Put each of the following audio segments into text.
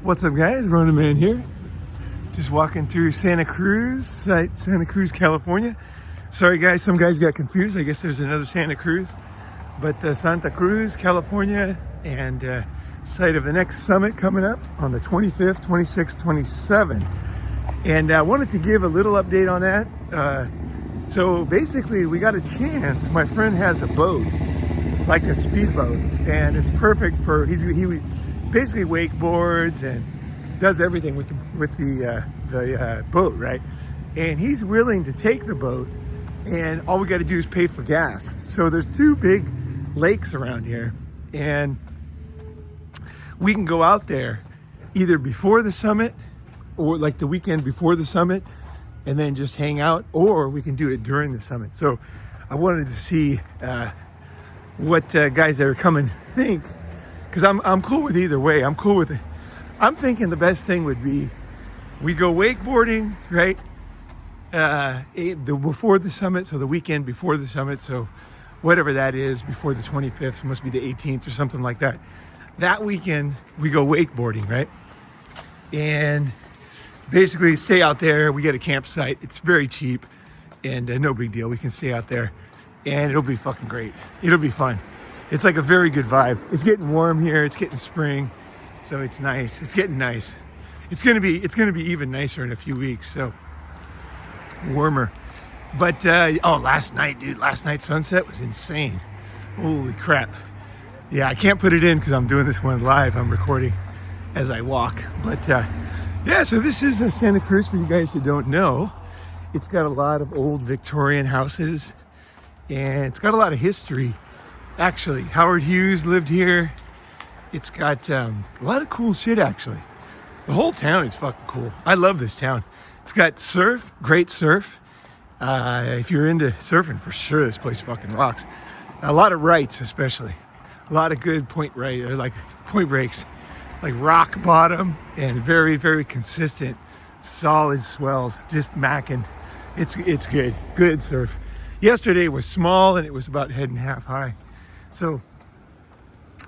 What's up, guys? Ronin Man here. Just walking through Santa Cruz, Santa Cruz, California. Sorry, guys, some guys got confused. I guess there's another Santa Cruz, but Santa Cruz, California, and site of the next summit coming up on the 25th, 26th, 27th. And I wanted to give a little update on that. So basically, we got a chance. My friend has a boat, like a speedboat, and it's perfect for he basically wakeboards and does everything with the boat, right? And he's willing to take the boat, and all we got to do is pay for gas. So there's two big lakes around here, and we can go out there either before the summit or like the weekend before the summit and then just hang out, or we can do it during the summit. So I wanted to see what guys that are coming think, because I'm cool with either way. I'm cool with it. I'm thinking the best thing would be we go wakeboarding, right? Before the summit, so the weekend before the summit, so whatever that is, before the 25th, it must be the 18th or something like that. That weekend, we go wakeboarding, right? And basically stay out there. We get a campsite. It's very cheap and no big deal. We can stay out there and it'll be fucking great. It'll be fun. It's like a very good vibe. It's getting warm here. It's getting spring. So it's nice. It's getting nice. It's gonna be even nicer in a few weeks. So warmer. But last night's sunset was insane. Holy crap. Yeah, I can't put it in because I'm doing this one live. I'm recording as I walk. But yeah, so this is Santa Cruz for you guys who don't know. It's got a lot of old Victorian houses and it's got a lot of history. Actually, Howard Hughes lived here. It's got a lot of cool shit, actually. The whole town is fucking cool. I love this town. It's got surf, great surf. If you're into surfing, for sure, this place fucking rocks. A lot of rights, especially. A lot of good point breaks, like rock bottom, and very, very consistent, solid swells, just macking. It's good, good surf. Yesterday was small and it was about head and half high. So,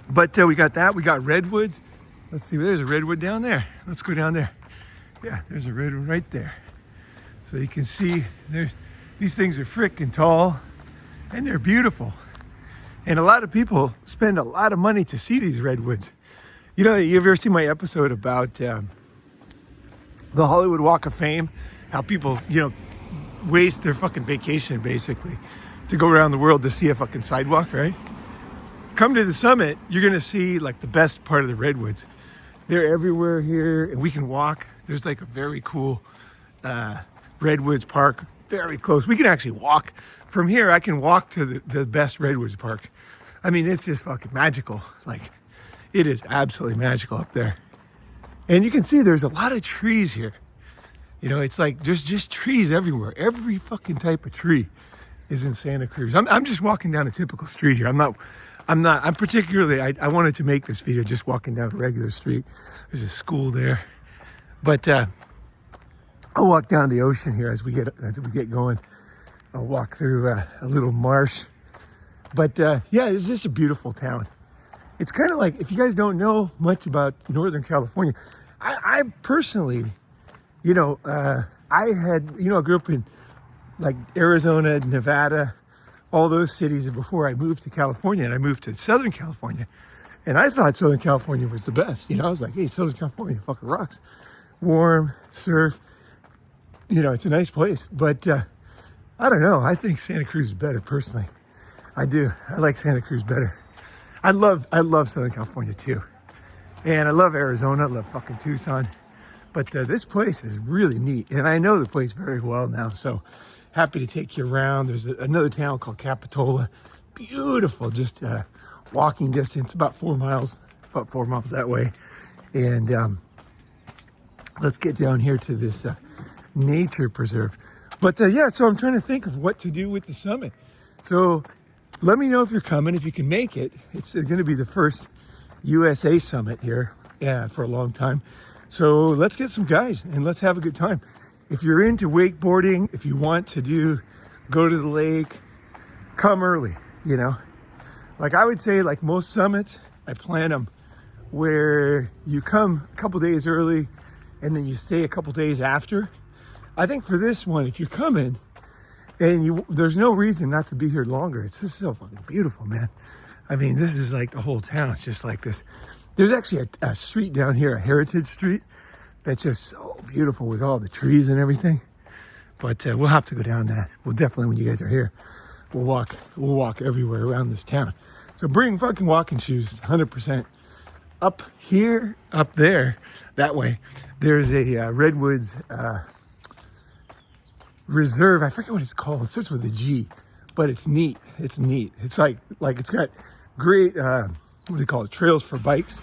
but we got that. We got redwoods. Let's see, there's a redwood down there. Let's go down there. Yeah, there's a redwood right there. So you can see these things are freaking tall and they're beautiful. And a lot of people spend a lot of money to see these redwoods. You know, you ever seen my episode about the Hollywood Walk of Fame? How people, waste their fucking vacation basically to go around the world to see a fucking sidewalk, right? Come to the summit, you're gonna see like the best part of the redwoods. They're everywhere here, and we can walk. There's like a very cool redwoods park, very close. We can actually walk from here. I can walk to the best redwoods park. I mean, it's just fucking magical. Like, it is absolutely magical up there. And you can see there's a lot of trees here. It's like just trees everywhere. Every fucking type of tree is in Santa Cruz. I'm just walking down a typical street here. I'm particularly, I wanted to make this video just walking down a regular street. There's a school there. But I'll walk down the ocean here as we get going. I'll walk through a little marsh. But yeah, it's just a beautiful town. It's kind of like, if you guys don't know much about Northern California, I personally, I grew up in like Arizona, Nevada, all those cities before I moved to California, and I moved to Southern California. And I thought Southern California was the best. I was like, hey, Southern California fucking rocks. Warm, surf, it's a nice place. But I don't know. I think Santa Cruz is better personally. I do. I like Santa Cruz better. I love Southern California too. And I love Arizona. I love fucking Tucson. But this place is really neat. And I know the place very well now. So happy to take you around. There's another town called Capitola. Beautiful. Just walking distance, about 4 miles that way. And let's get down here to this nature preserve. But yeah, so I'm trying to think of what to do with the summit. So let me know if you're coming, if you can make it. It's going to be the first USA summit here for a long time. So let's get some guys and let's have a good time. If you're into wakeboarding, if you want to go to the lake, come early, Like I would say, like most summits, I plan them where you come a couple days early and then you stay a couple days after. I think for this one, if you're coming and there's no reason not to be here longer. It's just so fucking beautiful, man. I mean, this is like the whole town, just like this. There's actually a street down here, a heritage street, that's just so beautiful with all the trees and everything. But we'll have to go down that. We'll definitely, when you guys are here, we'll walk everywhere around this town. So bring fucking walking shoes, 100%. Up here, up there, that way, there's a Redwoods reserve. I forget what it's called. It starts with a G, but it's neat. It's neat. It's like it's got great, what do they call it? Trails for bikes,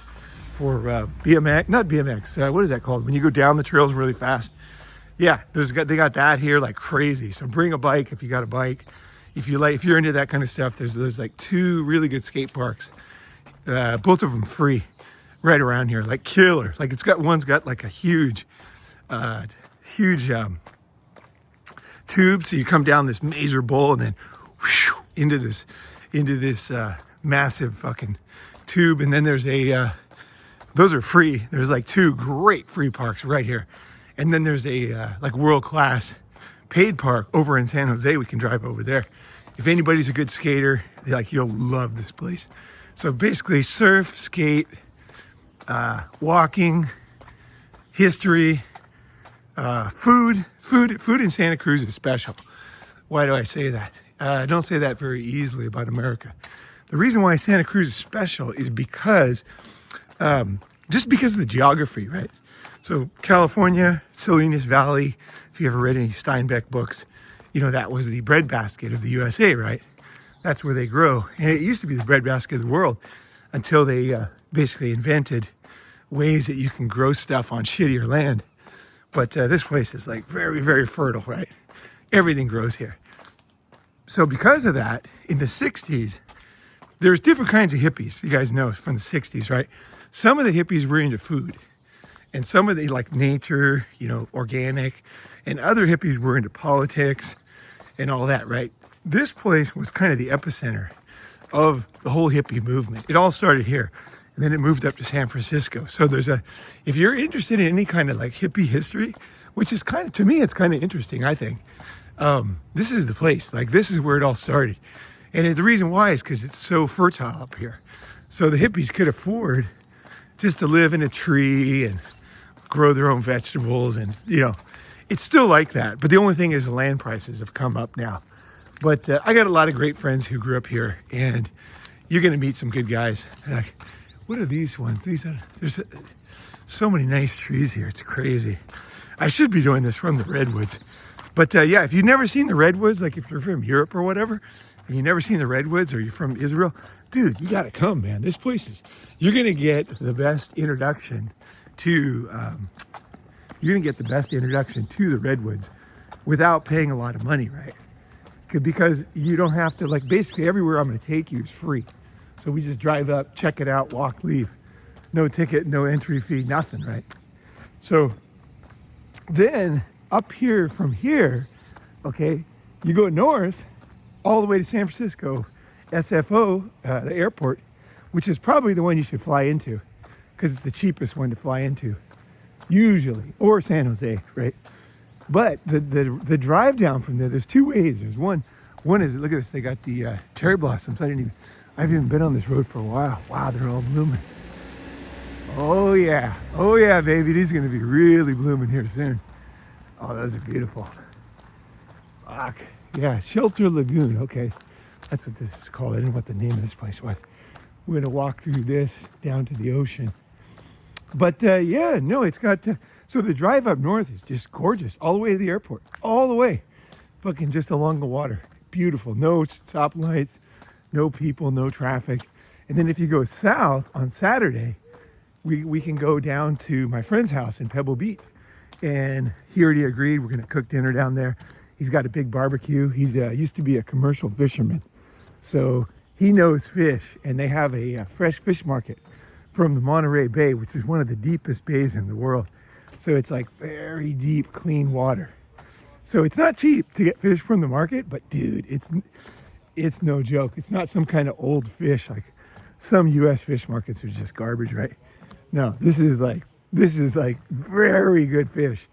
for BMX, not BMX. What is that called? When you go down the trails really fast. Yeah, they got that here like crazy. So bring a bike if you got a bike. If you're into that kind of stuff, there's like 2 really good skate parks, both of them free, right around here, like killer. Like one's got like a huge tube, so you come down this major bowl and then whoosh, into this massive fucking tube. And then there's those are free. There's like 2 great free parks right here. And then there's a like world-class paid park over in San Jose. We can drive over there. If anybody's a good skater, you'll love this place. So basically surf, skate, walking, history, food in Santa Cruz is special. Why do I say that? I don't say that very easily about America. The reason why Santa Cruz is special is because, just because of the geography, right? So California, Salinas Valley, if you ever read any Steinbeck books, that was the breadbasket of the USA, right? That's where they grow. And it used to be the breadbasket of the world until they basically invented ways that you can grow stuff on shittier land. But this place is like very, very fertile, right? Everything grows here. So because of that, in the 60s, there's different kinds of hippies. You guys know from the 60s, right? Some of the hippies were into food. And some of the like nature, organic. And other hippies were into politics and all that, right? This place was kind of the epicenter of the whole hippie movement. It all started here. And then it moved up to San Francisco. So if you're interested in any kind of like hippie history, which is to me, it's kind of interesting, I think. This is the place. Like, this is where it all started. And the reason why is because it's so fertile up here. So the hippies could afford just to live in a tree and grow their own vegetables. And, it's still like that. But the only thing is the land prices have come up now. But I got a lot of great friends who grew up here. And you're going to meet some good guys. Like, what are these ones? There's so many nice trees here. It's crazy. I should be doing this from the Redwoods. But yeah, if you've never seen the Redwoods, like if you're from Europe or whatever, and you've never seen the Redwoods or you're from Israel, dude, you got to come, man. This place you're going to get the best introduction to, the Redwoods without paying a lot of money, right? Because you don't have to, basically everywhere I'm going to take you is free. So we just drive up, check it out, walk, leave. No ticket, no entry fee, nothing, right? So then up here from here, okay, you go north all the way to San Francisco, SFO, the airport, which is probably the one you should fly into because it's the cheapest one to fly into, usually, or San Jose, right? But the drive down from there's 2 ways. There's one is, look at this, they got the cherry blossoms. I haven't even been on this road for a while. Wow, they're all blooming. Oh yeah, baby, these are gonna be really blooming here soon. Oh, those are beautiful. Fuck, yeah, Shelter Lagoon, okay. That's what this is called. I didn't know what the name of this place was. We're gonna walk through this down to the ocean. But yeah, no, it's got, so the drive up north is just gorgeous. All the way to the airport, all the way. Fucking just along the water. Beautiful, no stop lights. No people, no traffic. And then if you go south on Saturday, we can go down to my friend's house in Pebble Beach. And he already agreed. We're going to cook dinner down there. He's got a big barbecue. He's used to be a commercial fisherman. So he knows fish. And they have a fresh fish market from the Monterey Bay, which is one of the deepest bays in the world. So it's like very deep, clean water. So it's not cheap to get fish from the market, but dude, it's no joke. It's not some kind of old fish like some U.S. fish markets are just garbage, right? No, this is like very good fish,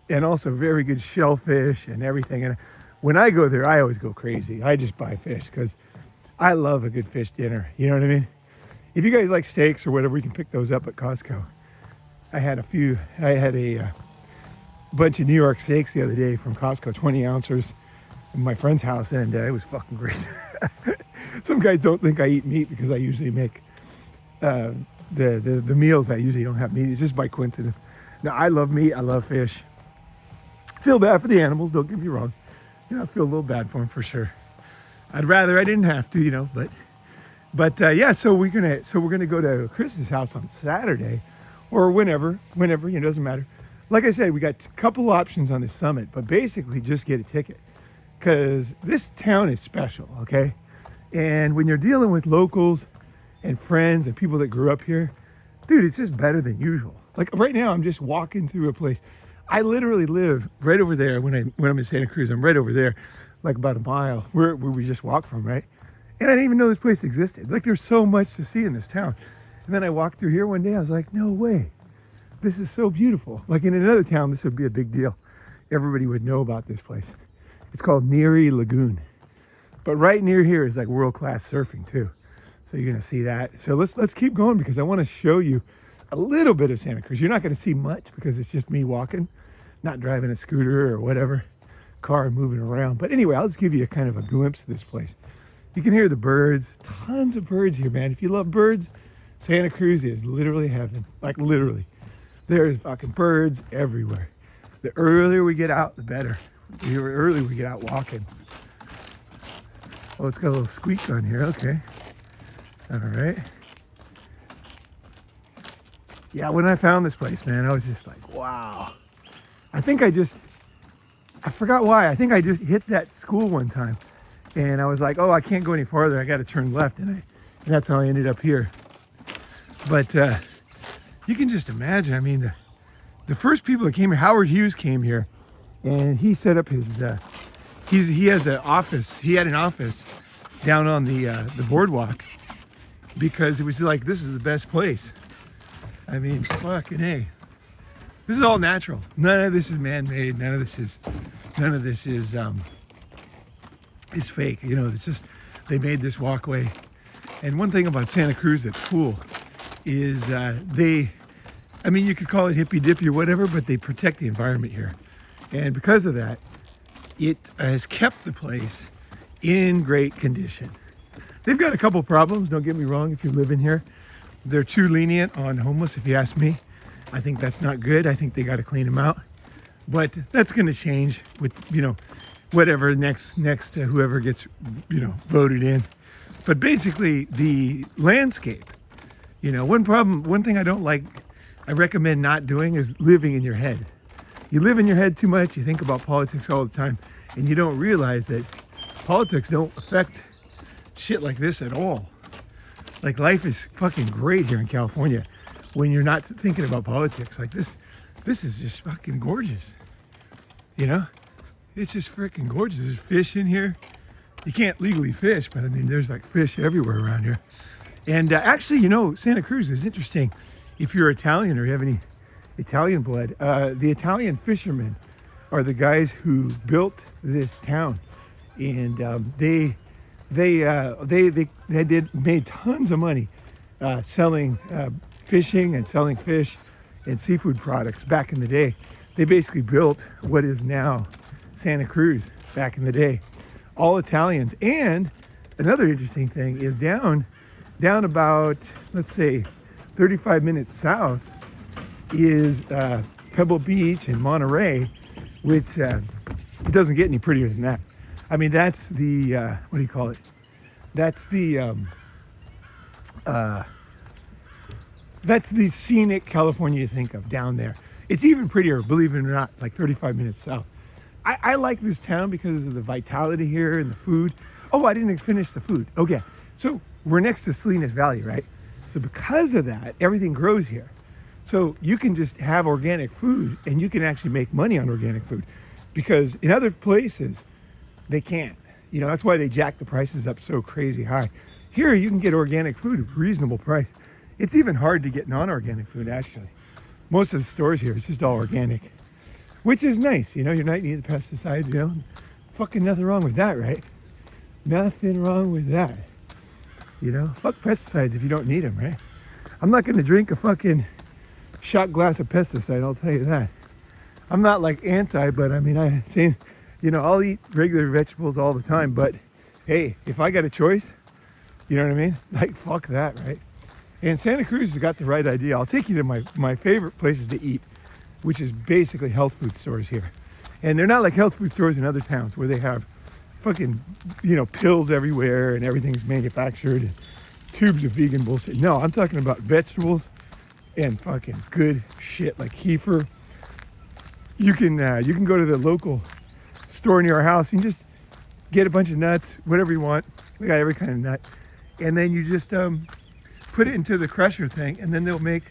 and also very good shellfish and everything. And when I go there, I always go crazy. I just buy fish because I love a good fish dinner. You know what I mean? If you guys like steaks or whatever, you can pick those up at Costco. I had a bunch of New York steaks the other day from Costco, 20 ounces, in my friend's house, and it was fucking great. Some guys don't think I eat meat because I usually make the meals. I usually don't have meat. It's just by coincidence. Now, I love meat. I love fish. Feel bad for the animals. Don't get me wrong. You know, I feel a little bad for them for sure. I'd rather I didn't have to, you know, but yeah. So we're gonna go to Chris's house on Saturday, or whenever, you know, it doesn't matter. Like I said, we got a couple options on the summit, but basically just get a ticket because this town is special, okay? And when you're dealing with locals and friends and people that grew up here, dude, it's just better than usual. Like right now, I'm just walking through a place. I literally live right over there when I'm in Santa Cruz. I'm right over there, like about a mile where we just walked from, right? And I didn't even know this place existed. Like there's so much to see in this town. And then I walked through here one day. I was like, no way. This is so beautiful. Like in another town, this would be a big deal. Everybody would know about this place. It's called Neary Lagoon. But right near here is like world-class surfing too. So you're gonna see that. So let's keep going because I wanna show you a little bit of Santa Cruz. You're not gonna see much because it's just me walking, not driving a scooter or whatever, car moving around. But anyway, I'll just give you a kind of a glimpse of this place. You can hear the birds, tons of birds here, man. If you love birds, Santa Cruz is literally heaven, like literally. There's fucking birds everywhere. The earlier we get out, the better. The earlier we get out walking. Oh, it's got a little squeak on here, okay. All right. Yeah, when I found this place, man, I was just like, wow. I forgot why. I think I just hit that school one time. And I was like, oh, I can't go any farther. I got to turn left. And that's how I ended up here. But you can just imagine. I mean, the first people that came here, Howard Hughes came here. And he set up his, he has an office. He had an office down on the boardwalk. Because it was like, this is the best place. I mean, fucking A. This is all natural. None of this is man-made. None of this is fake. You know, it's just, they made this walkway. And one thing about Santa Cruz that's cool is I mean, you could call it hippy-dippy or whatever, but they protect the environment here. And because of that, it has kept the place in great condition. They've got a couple problems, don't get me wrong, if you live in here. They're too lenient on homeless, if you ask me. I think that's not good. I think they got to clean them out. But that's going to change with, you know, whatever next whoever gets, you know, voted in. But basically, the landscape, you know, one thing I don't like, I recommend not doing is living in your head. You live in your head too much, you think about politics all the time, and you don't realize that politics don't affect shit like this at all. Like life is fucking great here in California when you're not thinking about politics. Like this is just fucking gorgeous. You know? It's just freaking gorgeous. There's fish in here. You can't legally fish, but I mean, there's like fish everywhere around here. And actually, you know, Santa Cruz is interesting. If you're Italian or you have any Italian blood, the Italian fishermen are the guys who built this town, and they made tons of money selling fishing and selling fish and seafood products back in the day. They basically built what is now Santa Cruz back in the day. All Italians. And another interesting thing is down about, let's say, 35 minutes south is Pebble Beach and Monterey, which it doesn't get any prettier than that. I mean, that's the, what do you call it? That's the scenic California you think of down there. It's even prettier, believe it or not, like 35 minutes south. I like this town because of the vitality here and the food. Oh, I didn't finish the food. Okay, so we're next to Salinas Valley, right? So because of that, everything grows here. So you can just have organic food and you can actually make money on organic food, because in other places, they can't. You know, that's why they jack the prices up so crazy high. Here, you can get organic food at a reasonable price. It's even hard to get non-organic food, actually. Most of the stores here, it's just all organic, which is nice. You know, you're not needing the pesticides, you know. Fucking nothing wrong with that, right? Nothing wrong with that. You know, fuck pesticides if you don't need them, right? I'm not going to drink a fucking shot glass of pesticide, I'll tell you that. I'm not like anti, but I mean, I say, you know, I'll eat regular vegetables all the time, but hey, if I got a choice, you know what I mean? Like, fuck that, right? And Santa Cruz has got the right idea. I'll take you to my favorite places to eat, which is basically health food stores here. And they're not like health food stores in other towns where they have fucking, you know, pills everywhere and everything's manufactured and tubes of vegan bullshit. No, I'm talking about vegetables and fucking good shit like kefir. You can go to the local store near our house and just get a bunch of nuts, whatever you want. They got every kind of nut. And then you just put it into the crusher thing, and then they'll make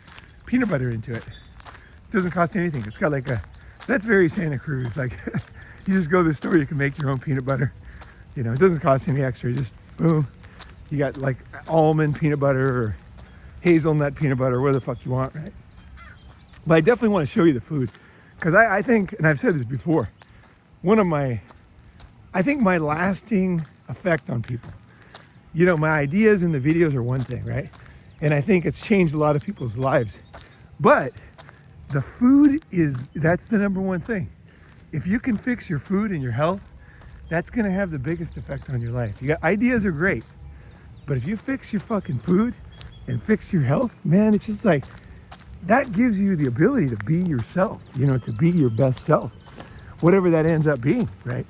peanut butter into it. It doesn't cost anything. It's got like that's very Santa Cruz. Like, you just go to the store, you can make your own peanut butter. You know, it doesn't cost any extra. Just boom. You got like almond peanut butter or hazelnut peanut butter, whatever the fuck you want, right? But I definitely want to show you the food. Because I think, and I've said this before, I think my lasting effect on people, you know, my ideas in the videos are one thing, right? And I think it's changed a lot of people's lives. But the food that's the number one thing. If you can fix your food and your health, that's going to have the biggest effect on your life. Ideas are great, but if you fix your fucking food and fix your health, man, it's just like, that gives you the ability to be yourself, you know, to be your best self, whatever that ends up being, right?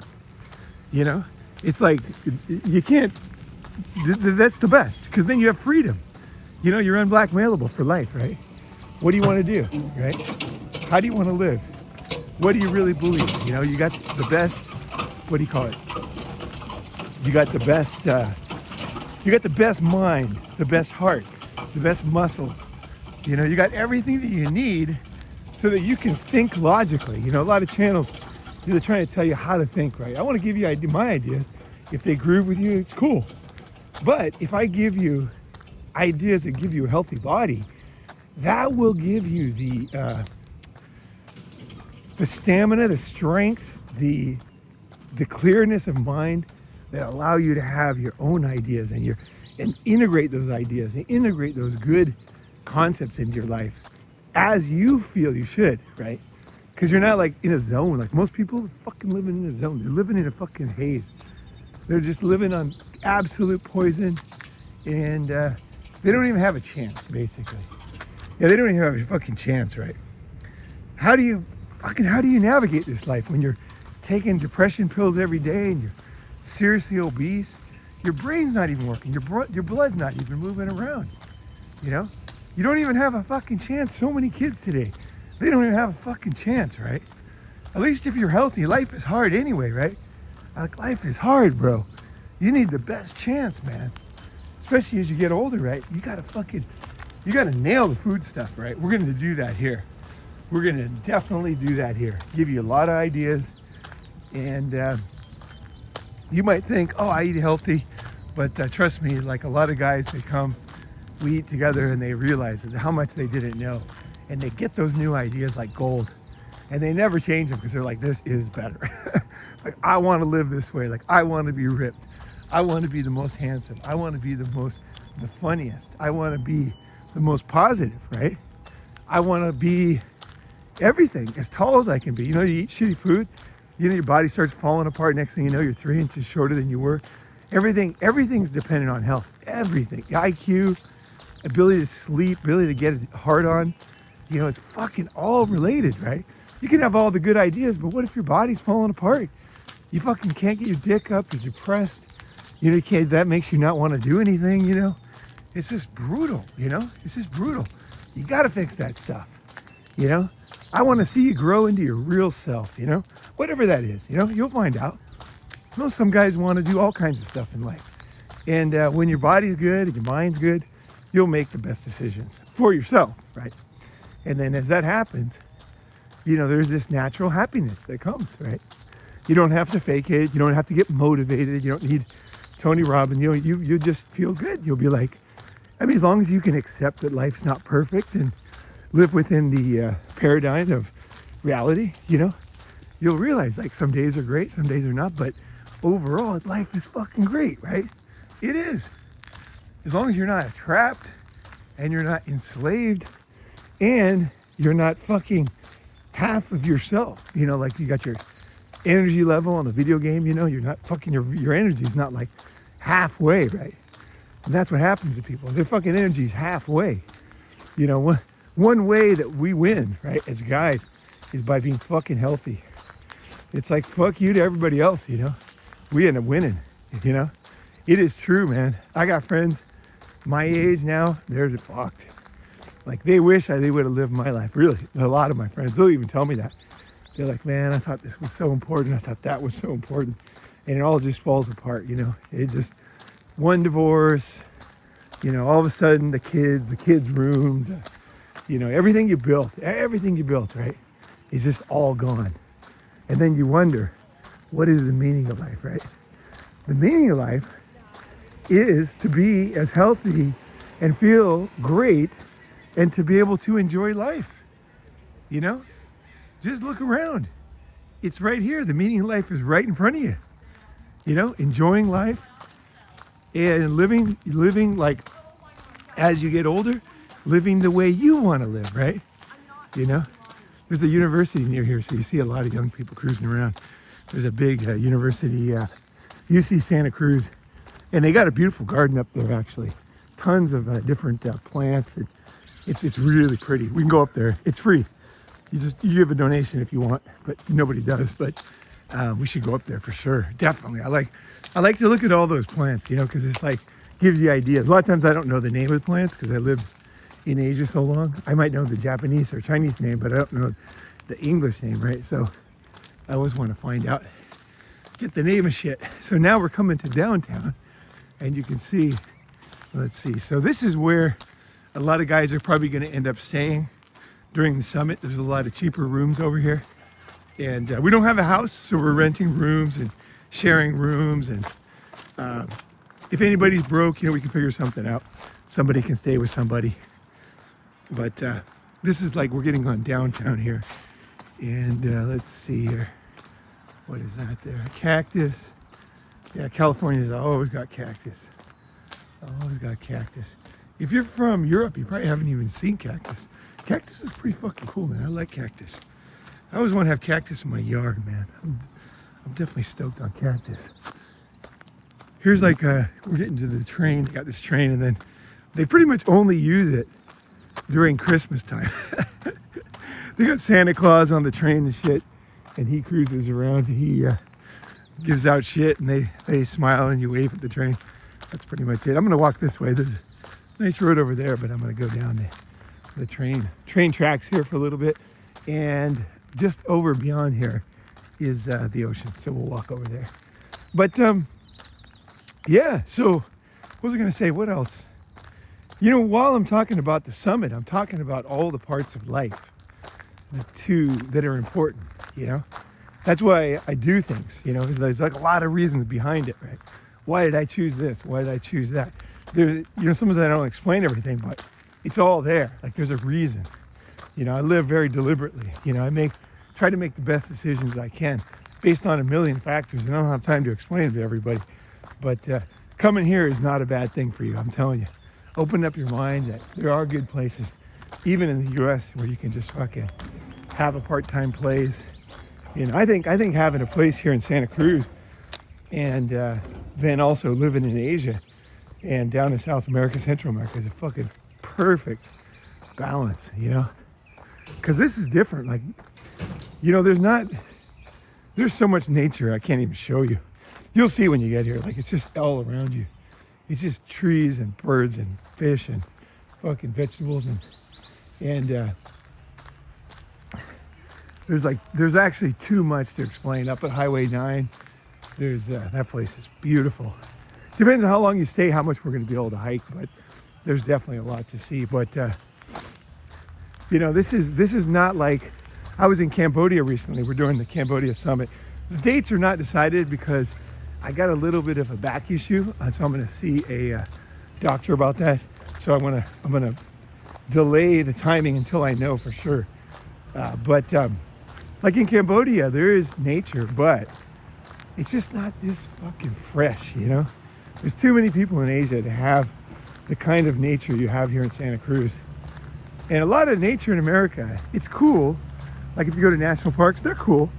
You know, it's like, you can't, that's the best, because then you have freedom. You know, you're unblackmailable for life, right? What do you want to do, right? How do you want to live? What do you really believe? You know, you got the best, what do you call it? You got the best mind, the best heart, the best muscles. You know, you got everything that you need so that you can think logically. You know, a lot of channels, they're trying to tell you how to think, right? I want to give you my ideas. If they groove with you, it's cool. But if I give you ideas that give you a healthy body, that will give you the stamina, the strength, the clearness of mind that allow you to have your own ideas and integrate those ideas and integrate those good concepts into your life as you feel you should, right? Because you're not like in a zone. Like most people fucking living in a zone. They're living in a fucking haze. They're just living on absolute poison, and they don't even have a chance, basically. Yeah, they don't even have a fucking chance, right? How do you navigate this life when you're taking depression pills every day and you're seriously obese? Your brain's not even working. Your blood's not even moving around, you know? You don't even have a fucking chance. So many kids today, they don't even have a fucking chance, right? At least if you're healthy, life is hard anyway, right? Like, life is hard, bro. You need the best chance, man. Especially as you get older, right? You gotta nail the food stuff, right? We're gonna do that here. We're gonna definitely do that here. Give you a lot of ideas. And you might think, oh, I eat healthy. But trust me, like a lot of guys, we eat together and they realize how much they didn't know. And they get those new ideas like gold. And they never change them because they're like, this is better. Like, I want to live this way. Like, I want to be ripped. I want to be the most handsome. I want to be the funniest. I want to be the most positive, right? I want to be everything, as tall as I can be. You know, you eat shitty food, you know, your body starts falling apart. Next thing you know, you're 3 inches shorter than you were. Everything's dependent on health. Everything. IQ, ability to sleep, ability to get it hard on. You know, it's fucking all related, right? You can have all the good ideas, but what if your body's falling apart? You fucking can't get your dick up, you're depressed. You know, that makes you not want to do anything, you know? It's just brutal, you know? It's just brutal. You got to fix that stuff, you know? I want to see you grow into your real self, you know? Whatever that is, you know? You'll find out. You know, some guys want to do all kinds of stuff in life. And when your body's good and your mind's good, you'll make the best decisions for yourself, right? And then as that happens, you know, there's this natural happiness that comes, right? You don't have to fake it. You don't have to get motivated. You don't need Tony Robbins. You know, you just feel good. You'll be like, I mean, as long as you can accept that life's not perfect and live within the paradigm of reality, you know, you'll realize like some days are great, some days are not, but overall life is fucking great, right? It is. As long as you're not trapped and you're not enslaved and you're not fucking half of yourself, you know, like you got your energy level on the video game, you know, you're not fucking, your energy is not like halfway, right? And that's what happens to people. Their fucking energy is halfway. You know, one way that we win, right, as guys, is by being fucking healthy. It's like, fuck you to everybody else, you know? We end up winning, you know? It is true, man. I got friends my age now, they're fucked. Like, they wish they would have lived my life, really. A lot of my friends, they'll even tell me that. They're like, man, I thought this was so important. I thought that was so important. And it all just falls apart, you know? It just, one divorce, you know, all of a sudden the kids roomed, you know, everything you built, right, is just all gone. And then you wonder, what is the meaning of life, right? The meaning of life is to be as healthy and feel great and to be able to enjoy life, you know? Just look around. It's right here. The meaning of life is right in front of you. You know, enjoying life and living like, as you get older, living the way you want to live, right? You know, there's a university near here, so you see a lot of young people cruising around. There's a big university, UC Santa Cruz, and they got a beautiful garden up there, actually. Tons of different plants. It's really pretty. We can go up there. It's free. You give a donation if you want, but nobody does. But we should go up there for sure. Definitely. I like to look at all those plants, you know, because it's like gives you ideas. A lot of times I don't know the name of the plants because I lived in Asia so long. I might know the Japanese or Chinese name, but I don't know the English name, right? So I always want to find out, get the name of shit. So now we're coming to downtown, and you can see. Let's see. So this is where a lot of guys are probably going to end up staying during the summit. There's a lot of cheaper rooms over here, and we don't have a house, so we're renting rooms and sharing rooms. And if anybody's broke, you know, we can figure something out. Somebody can stay with somebody. But this is like, we're getting on downtown here, and let's see here. What is that there? Cactus. Yeah, California's always got cactus. Always got cactus. If you're from Europe, you probably haven't even seen cactus. Cactus is pretty fucking cool, man. I like cactus. I always want to have cactus in my yard, man. I'm definitely stoked on cactus. Here's like, we're getting to the train. Got this train, and then they pretty much only use it during Christmas time. They got Santa Claus on the train and shit, and he cruises around. He gives out shit, and they smile and you wave at the train. That's pretty much it. I'm gonna walk this way. There's a nice road over there, but I'm gonna go down the train tracks here for a little bit, and just over beyond here is the ocean, so we'll walk over there. But yeah, so what was I gonna say? What else? You know, while I'm talking about the summit, I'm talking about all the parts of life, the two that are important, you know? That's why I do things, you know, there's like a lot of reasons behind it, right? Why did I choose this? Why did I choose that? There's, you know, sometimes I don't explain everything, but it's all there. Like, there's a reason. You know, I live very deliberately. You know, try to make the best decisions I can based on a million factors, and I don't have time to explain it to everybody. But coming here is not a bad thing for you, I'm telling you. Open up your mind that there are good places, even in the U.S., where you can just fucking have a part-time place. You know, I think having a place here in Santa Cruz, and then also living in Asia and down in South America, Central America, is a fucking perfect balance, you know? Because this is different. Like, you know, there's so much nature I can't even show you. You'll see when you get here. Like, it's just all around you. It's just trees and birds and fish and fucking vegetables, and there's actually too much to explain. Up at Highway 9, there's that place is beautiful. Depends on how long you stay, how much we're going to be able to hike, but there's definitely a lot to see. But you know, this is not like, I was in Cambodia recently. We're doing the Cambodia summit. The dates are not decided because I got a little bit of a back issue, so I'm going to see a doctor about that. So I'm gonna delay the timing until I know for sure. But like in Cambodia, there is nature, but it's just not this fucking fresh, you know? There's too many people in Asia to have the kind of nature you have here in Santa Cruz. And a lot of nature in America, it's cool. Like if you go to national parks, they're cool,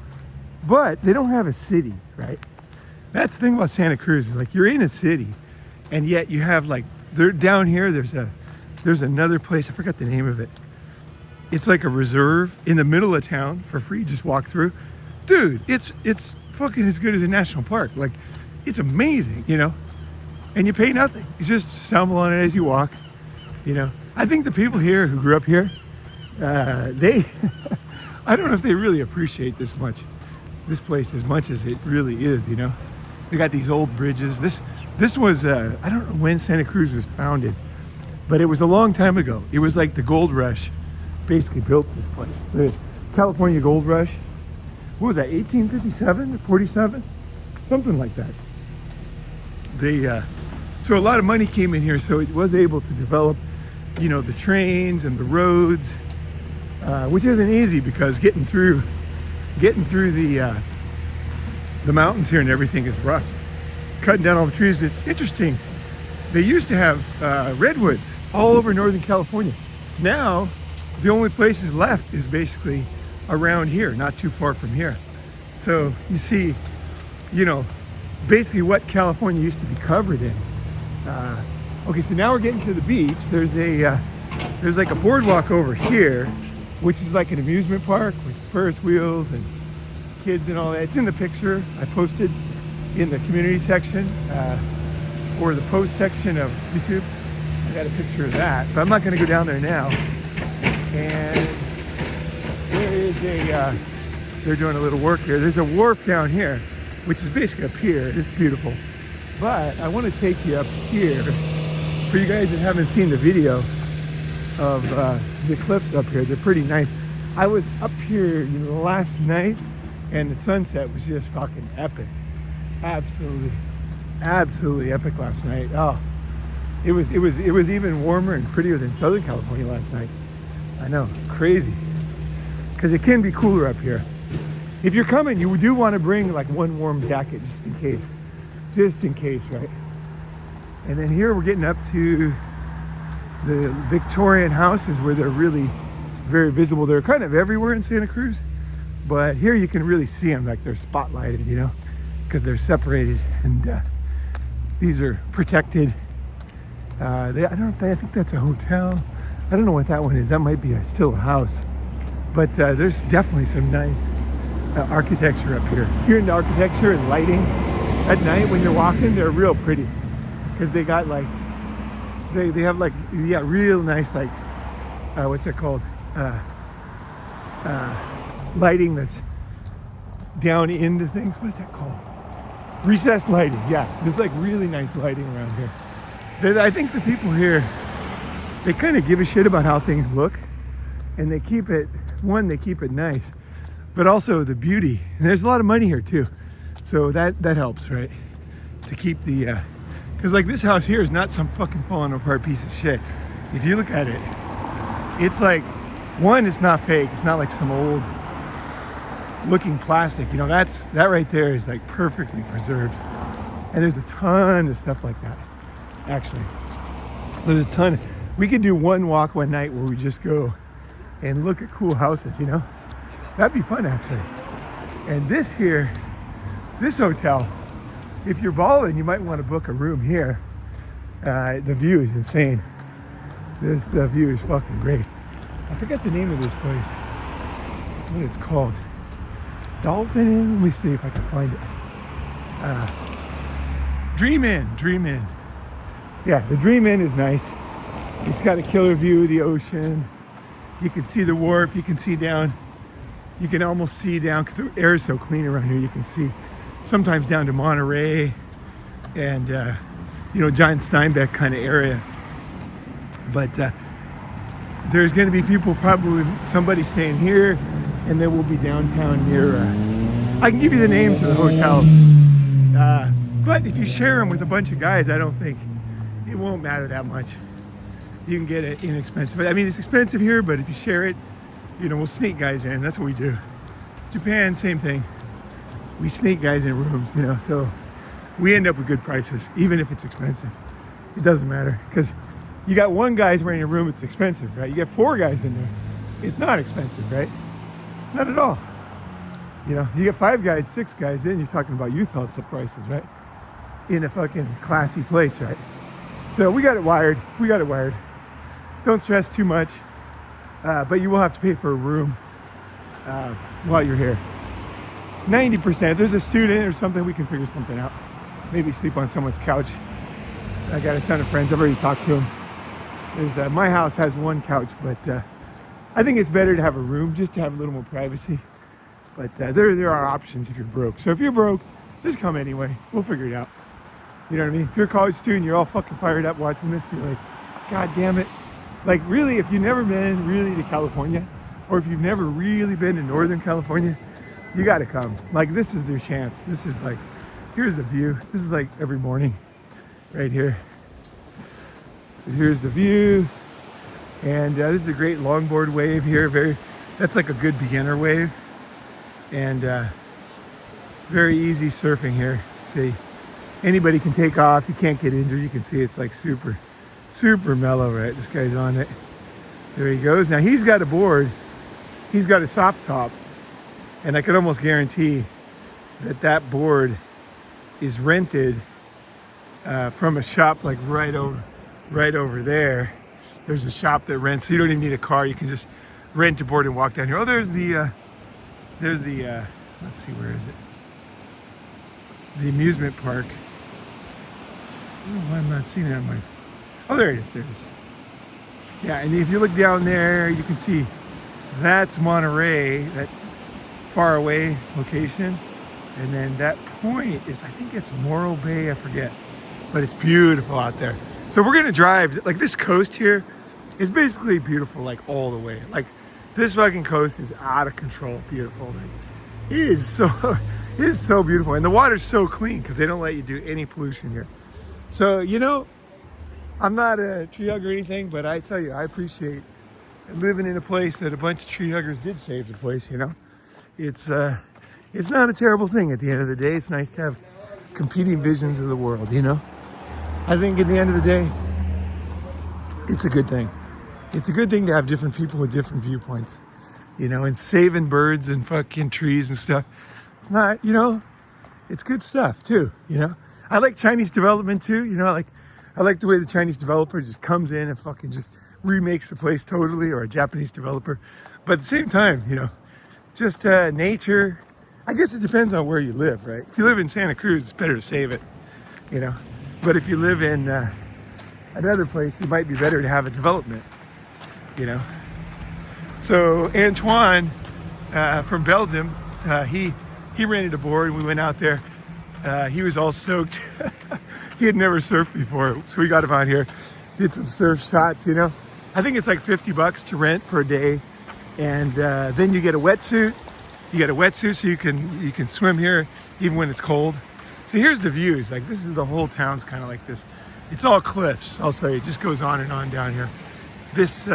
but they don't have a city, right? That's the thing about Santa Cruz, is like you're in a city, and yet you have like, down here, there's another place, I forgot the name of it. It's like a reserve in the middle of town for free, just walk through. Dude, it's fucking as good as a national park. Like, it's amazing, you know? And you pay nothing. You just stumble on it as you walk, you know? I think the people here who grew up here, they, I don't know if they really appreciate this place as much as it really is, you know? They got these old bridges. This was, I don't know when Santa Cruz was founded, but it was a long time ago. It was like the gold rush basically built this place. The California gold rush. What was that, 1857 or 47? Something like that. So a lot of money came in here, so it was able to develop, you know, the trains and the roads, which isn't easy because getting through the mountains here and everything is rough. Cutting down all the trees, it's interesting. They used to have redwoods all over Northern California. Now, the only places left is basically around here, not too far from here. So you see, you know, basically what California used to be covered in. Okay, so now we're getting to the beach. There's like a boardwalk over here, which is like an amusement park with Ferris wheels and kids and all that. It's in the picture I posted in the community section or the post section of YouTube. I got a picture of that, but I'm not going to go down there now. And there is they're doing a little work here. There's a wharf down here, which is basically a pier. It's beautiful. But I want to take you up here for you guys that haven't seen the video of the cliffs up here. They're pretty nice. I was up here, you know, last night, and the sunset was just fucking epic. Absolutely epic last night. Oh, it was even warmer and prettier than Southern California last night. I know, crazy. Because it can be cooler up here. If you're coming, you do want to bring like one warm jacket just in case. Just in case, right? And then here we're getting up to the Victorian houses where they're really very visible. They're kind of everywhere in Santa Cruz, but here you can really see them, like they're spotlighted, you know, because they're separated, and these are protected. I don't know if I think that's a hotel. I don't know what that one is. That might be still a house, but there's definitely some nice architecture up here. If you're into architecture and lighting at night when you're walking, they're real pretty because they got like they have like, yeah, real nice, like what's it called, lighting that's down into things. What is that called? Recessed lighting. Yeah, there's like really nice lighting around here. I think the people here, they kind of give a shit about how things look, and they keep it nice, but also the beauty. And there's a lot of money here too, so that helps, right? To keep the because like this house here is not some fucking falling apart piece of shit. If you look at it, it's like, one, it's not fake. It's not like some old looking plastic, you know. That right there is like perfectly preserved, and there's a ton of stuff like that. Actually, there's a ton. We could do one walk one night where we just go and look at cool houses, you know. That'd be fun, actually. And this here, this hotel, if you're balling, you might want to book a room here. The view is insane. The view is fucking great. I forget the name of this place, what it's called. Dolphin Inn? Let me see if I can find it. Dream Inn. Yeah, the Dream Inn is nice. It's got a killer view of the ocean. You can see the wharf, you can see down. You can almost see down, because the air is so clean around here, you can see sometimes down to Monterey and, you know, John Steinbeck kind of area. But there's going to be people, probably somebody staying here, and then we'll be downtown near, I can give you the names of the hotels. But if you share them with a bunch of guys, I don't think it won't matter that much. you can get it inexpensive. I mean, it's expensive here, but if you share it, you know, we'll sneak guys in. That's what we do. Japan, same thing. We sneak guys in rooms, you know, so we end up with good prices, even if it's expensive. It doesn't matter, because you got one guy's renting a room, it's expensive, right? You get 4 guys in there, it's not expensive, right? Not at all. You know, you get 5 guys, 6 guys in, you're talking about youth hostel prices, right? In a fucking classy place, right? So we got it wired. We got it wired. Don't stress too much, but you will have to pay for a room while you're here. 90%. If there's a student or something, we can figure something out. Maybe sleep on someone's couch. I got a ton of friends. I've already talked to them. There's my house has 1 couch, but I think it's better to have a room just to have a little more privacy. But there are options if you're broke. So if you're broke, just come anyway. We'll figure it out. You know what I mean? If you're a college student, you're all fucking fired up watching this. You're like, God damn it. Like, really, if you've never been really to California, or if you've never really been to Northern California, you got to come. Like, this is your chance. This is like, here's the view. This is like every morning right here. So here's the view. And this is a great longboard wave here. That's like a good beginner wave. And very easy surfing here. See, anybody can take off. You can't get injured. You can see it's like super, super mellow, right? This guy's on it. There he goes. Now he's got a board. He's got a soft top. And I could almost guarantee that board is rented from a shop like right over there. There's a shop that rents, so you don't even need a car. You can just rent a board and walk down here. Oh, there's the let's see, where is it? The amusement park. I don't know why I'm not seeing it on my, oh, there it is, there it is. Yeah, and if you look down there, you can see that's Monterey, that far away location. And then that point is, I think it's Morro Bay, I forget. But it's beautiful out there. So we're gonna drive, like this coast here is basically beautiful, like all the way. Like this fucking coast is out of control, beautiful. Man. It is so beautiful. And the water's so clean because they don't let you do any pollution here. So, you know, I'm not a tree hugger or anything, but I tell you, I appreciate living in a place that a bunch of tree huggers did save the place, you know. It's not a terrible thing at the end of the day. It's nice to have competing visions of the world, you know. I think at the end of the day, it's a good thing. It's a good thing to have different people with different viewpoints, you know, and saving birds and fucking trees and stuff. It's not, you know, it's good stuff too, you know. I like Chinese development too, you know, I like the way the Chinese developer just comes in and fucking just remakes the place totally, or a Japanese developer. But at the same time, you know, just nature. I guess it depends on where you live, right? If you live in Santa Cruz, it's better to save it, you know. But if you live in another place, it might be better to have a development, you know. So Antoine from Belgium, he rented a board and we went out there. He was all stoked. He had never surfed before, so we got him out here, did some surf shots, you know. I think it's like $50 to rent for a day, and then you get a wetsuit. You get a wetsuit so you can swim here even when it's cold. So here's the views. Like, this is the whole town's kind of like this. It's all cliffs. I'll show you. It just goes on and on down here. This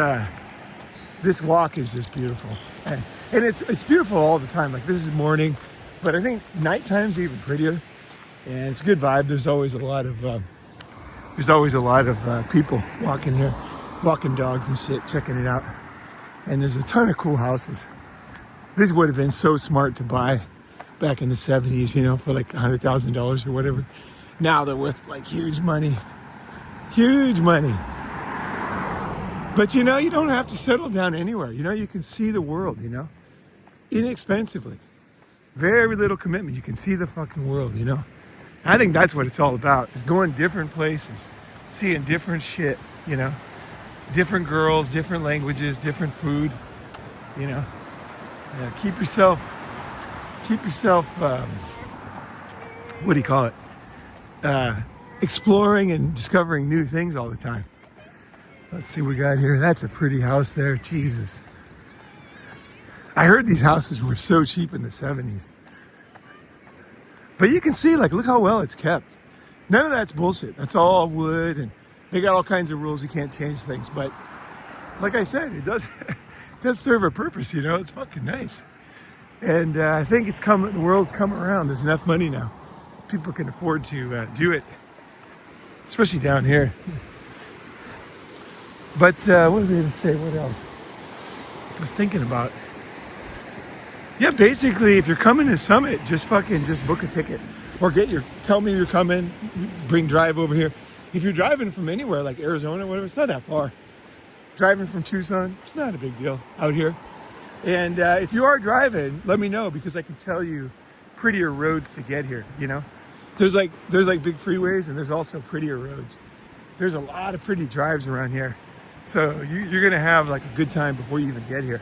walk is just beautiful, and it's beautiful all the time. Like, this is morning, but I think nighttime's even prettier, and it's a good vibe. There's always a lot of people walking here, walking dogs and shit, checking it out. And there's a ton of cool houses. This would have been so smart to buy back in the 70s, you know, for like $100,000 or whatever. Now they're worth like huge money. Huge money. But you know, you don't have to settle down anywhere. You know, you can see the world, you know, inexpensively. Very little commitment. You can see the fucking world, you know. I think that's what it's all about, is going different places, seeing different shit, you know, different girls, different languages, different food, you know. Yeah, keep yourself, what do you call it? Exploring and discovering new things all the time. Let's see what we got here. That's a pretty house there. Jesus. I heard these houses were so cheap in the 70s. But you can see, like, look how well it's kept. None of that's bullshit. That's all wood and They got all kinds of rules. You can't change things, but like I said, it does it does serve a purpose. You know, it's fucking nice. And I think it's coming. The world's come around. There's enough money now. People can afford to do it, especially down here. But what was I going to say? What else? I was thinking about. Yeah, basically, if you're coming to Summit, just book a ticket, or tell me you're coming, drive over here. If you're driving from anywhere like Arizona, whatever, it's not that far. Driving from Tucson, it's not a big deal out here. And if you are driving, let me know, because I can tell you prettier roads to get here. You know, there's like big freeways, and there's also prettier roads. There's a lot of pretty drives around here, so you're gonna have like a good time before you even get here.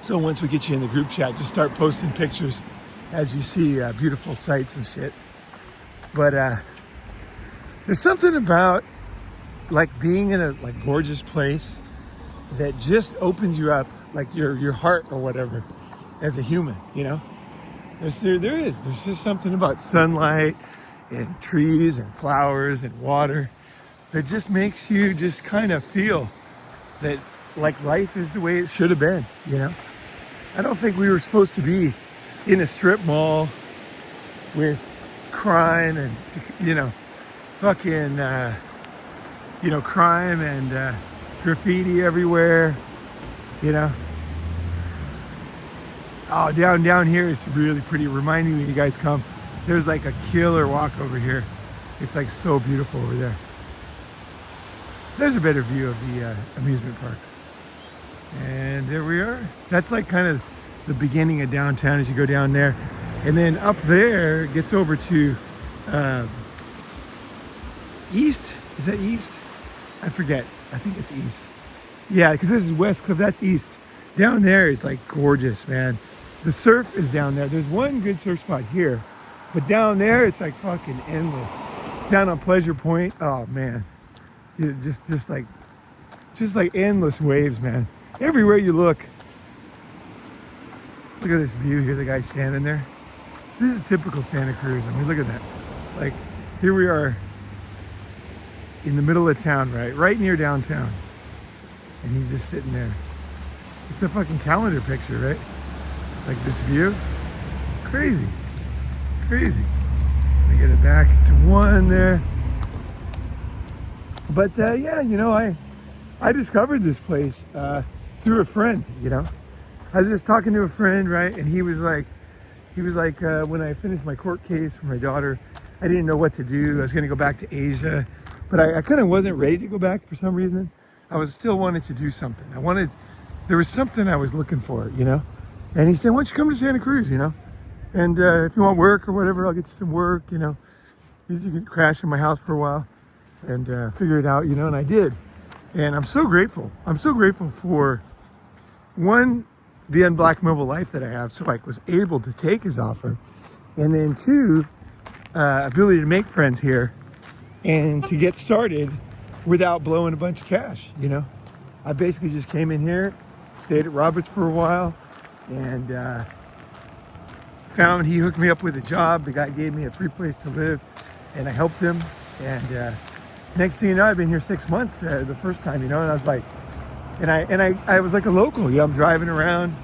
So once we get you in the group chat, just start posting pictures as you see beautiful sights and shit. But there's something about like being in a like gorgeous place that just opens you up, like your heart or whatever, as a human. You know, there's just something about sunlight and trees and flowers and water that just makes you just kind of feel that like life is the way it should have been. You know, I don't think we were supposed to be in a strip mall with crime and, you know, fucking, crime and graffiti everywhere, you know. Oh, down here is really pretty. Remind me when you guys come. There's like a killer walk over here. It's like so beautiful over there. There's a better view of the amusement park. And there we are. That's like kind of the beginning of downtown as you go down there. And then up there it gets over to east. Is that east? I forget. I think it's east. Yeah, because this is West Cliff. That's east. Down there is like gorgeous, man. The surf is down there. There's one good surf spot here. But down there it's like fucking endless. Down on Pleasure Point. Oh man. Just like endless waves, man. Everywhere you look. Look at this view here, the guy standing there. This is typical Santa Cruz. I mean, look at that. Like, here we are in the middle of town, right near downtown. And he's just sitting there. It's a fucking calendar picture, right? Like this view. Crazy. Let me get it back to one there. But yeah, you know, I discovered this place through a friend, you know. I was just talking to a friend, right? And he was like, when I finished my court case for my daughter, I didn't know what to do. I was going to go back to Asia, but I kind of wasn't ready to go back for some reason. I was still wanted to do something. There was something I was looking for, you know? And he said, why don't you come to Santa Cruz, you know? And if you want work or whatever, I'll get you some work, you know? You can crash in my house for a while and figure it out, you know? And I did. And I'm so grateful. I'm so grateful for, one, the Unblackmailable Life that I have, so I was able to take his offer. And then two, ability to make friends here and to get started without blowing a bunch of cash, you know? I basically just came in here, stayed at Roberts for a while, and he hooked me up with a job. The guy gave me a free place to live, and I helped him. And next thing you know, I've been here 6 months the first time, you know, and I was like, I was like a local, you know, I'm driving around,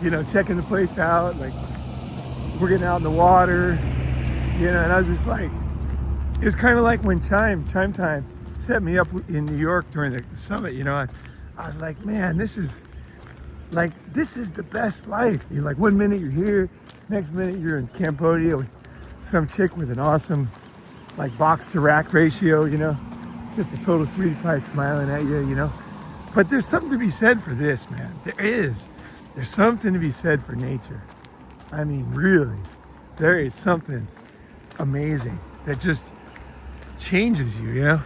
you know, checking the place out, like we're getting out in the water, you know, and I was just like, it was kind of like when Chime Time set me up in New York during the summit, you know, I was like, man, this is the best life. You're like, one minute you're here, next minute you're in Cambodia with some chick with an awesome, like, box to rack ratio, you know, just a total sweetie pie smiling at you, you know. But there's something to be said for this, man. There's something to be said for nature. I mean, really, there is something amazing that just changes you, you know,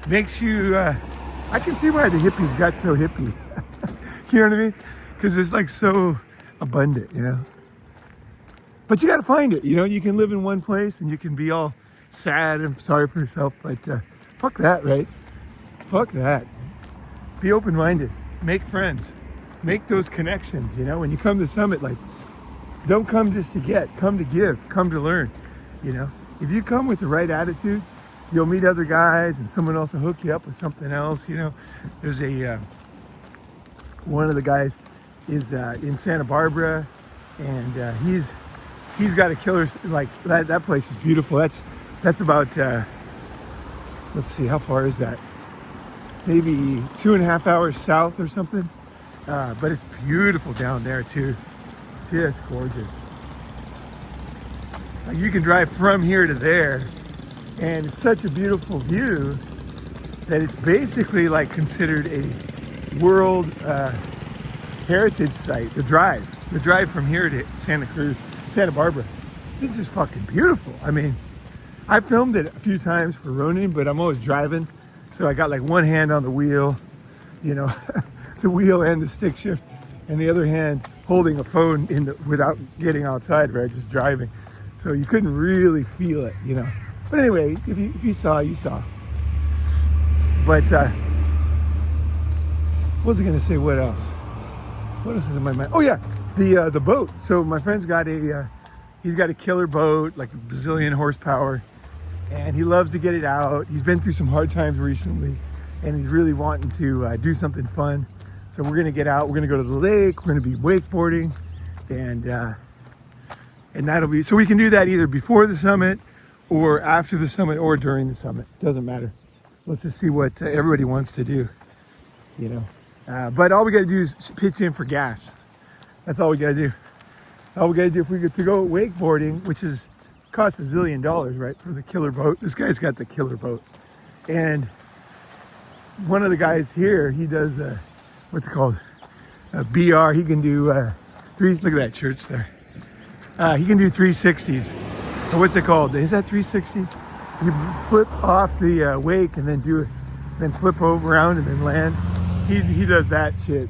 makes you, I can see why the hippies got so hippie. You know what I mean? Because it's like so abundant, you know. But you got to find it, you know. You can live in one place and you can be all sad and sorry for yourself, but fuck that, right? Fuck that. Be open-minded. Make friends. Make those connections, you know. When you come to Summit, like, don't come just to get. Come to give. Come to learn, you know. If you come with the right attitude, you'll meet other guys, and someone else will hook you up with something else. You know, there's a one of the guys is in Santa Barbara, and he's got a killer, like that place is beautiful. That's about let's see, how far is that? Maybe 2.5 hours south or something. But it's beautiful down there too. Just gorgeous. Like you can drive from here to there, and it's such a beautiful view that it's basically like considered a world heritage site. The drive from here to Santa Barbara. This is fucking beautiful. I mean, I filmed it a few times for Ronin, but I'm always driving, so I got like one hand on the wheel, you know, the wheel and the stick shift, and the other hand holding a phone without getting outside, right? Just driving. So you couldn't really feel it, you know. But anyway, if you saw, you saw. But what was I gonna say? What else? What else is in my mind? Oh yeah, the boat. So my friend's got he's got a killer boat, like a bazillion horsepower, and he loves to get it out. He's been through some hard times recently, and he's really wanting to do something fun. So we're gonna get out. We're gonna go to the lake. We're gonna be wakeboarding, and that'll be, so we can do that either before the summit or after the summit or during the summit. Doesn't matter. Let's just see what everybody wants to do, you know. But all we gotta do is pitch in for gas. That's all we gotta do. All we gotta do if we get to go wakeboarding, which costs $1 zillion, right, for the killer boat. This guy's got the killer boat, and one of the guys here, he does what's it called? BR. He can do look at that church there. He can do 360s. Or what's it called? Is that 360? You flip off the wake and then flip over around and then land. He does that shit.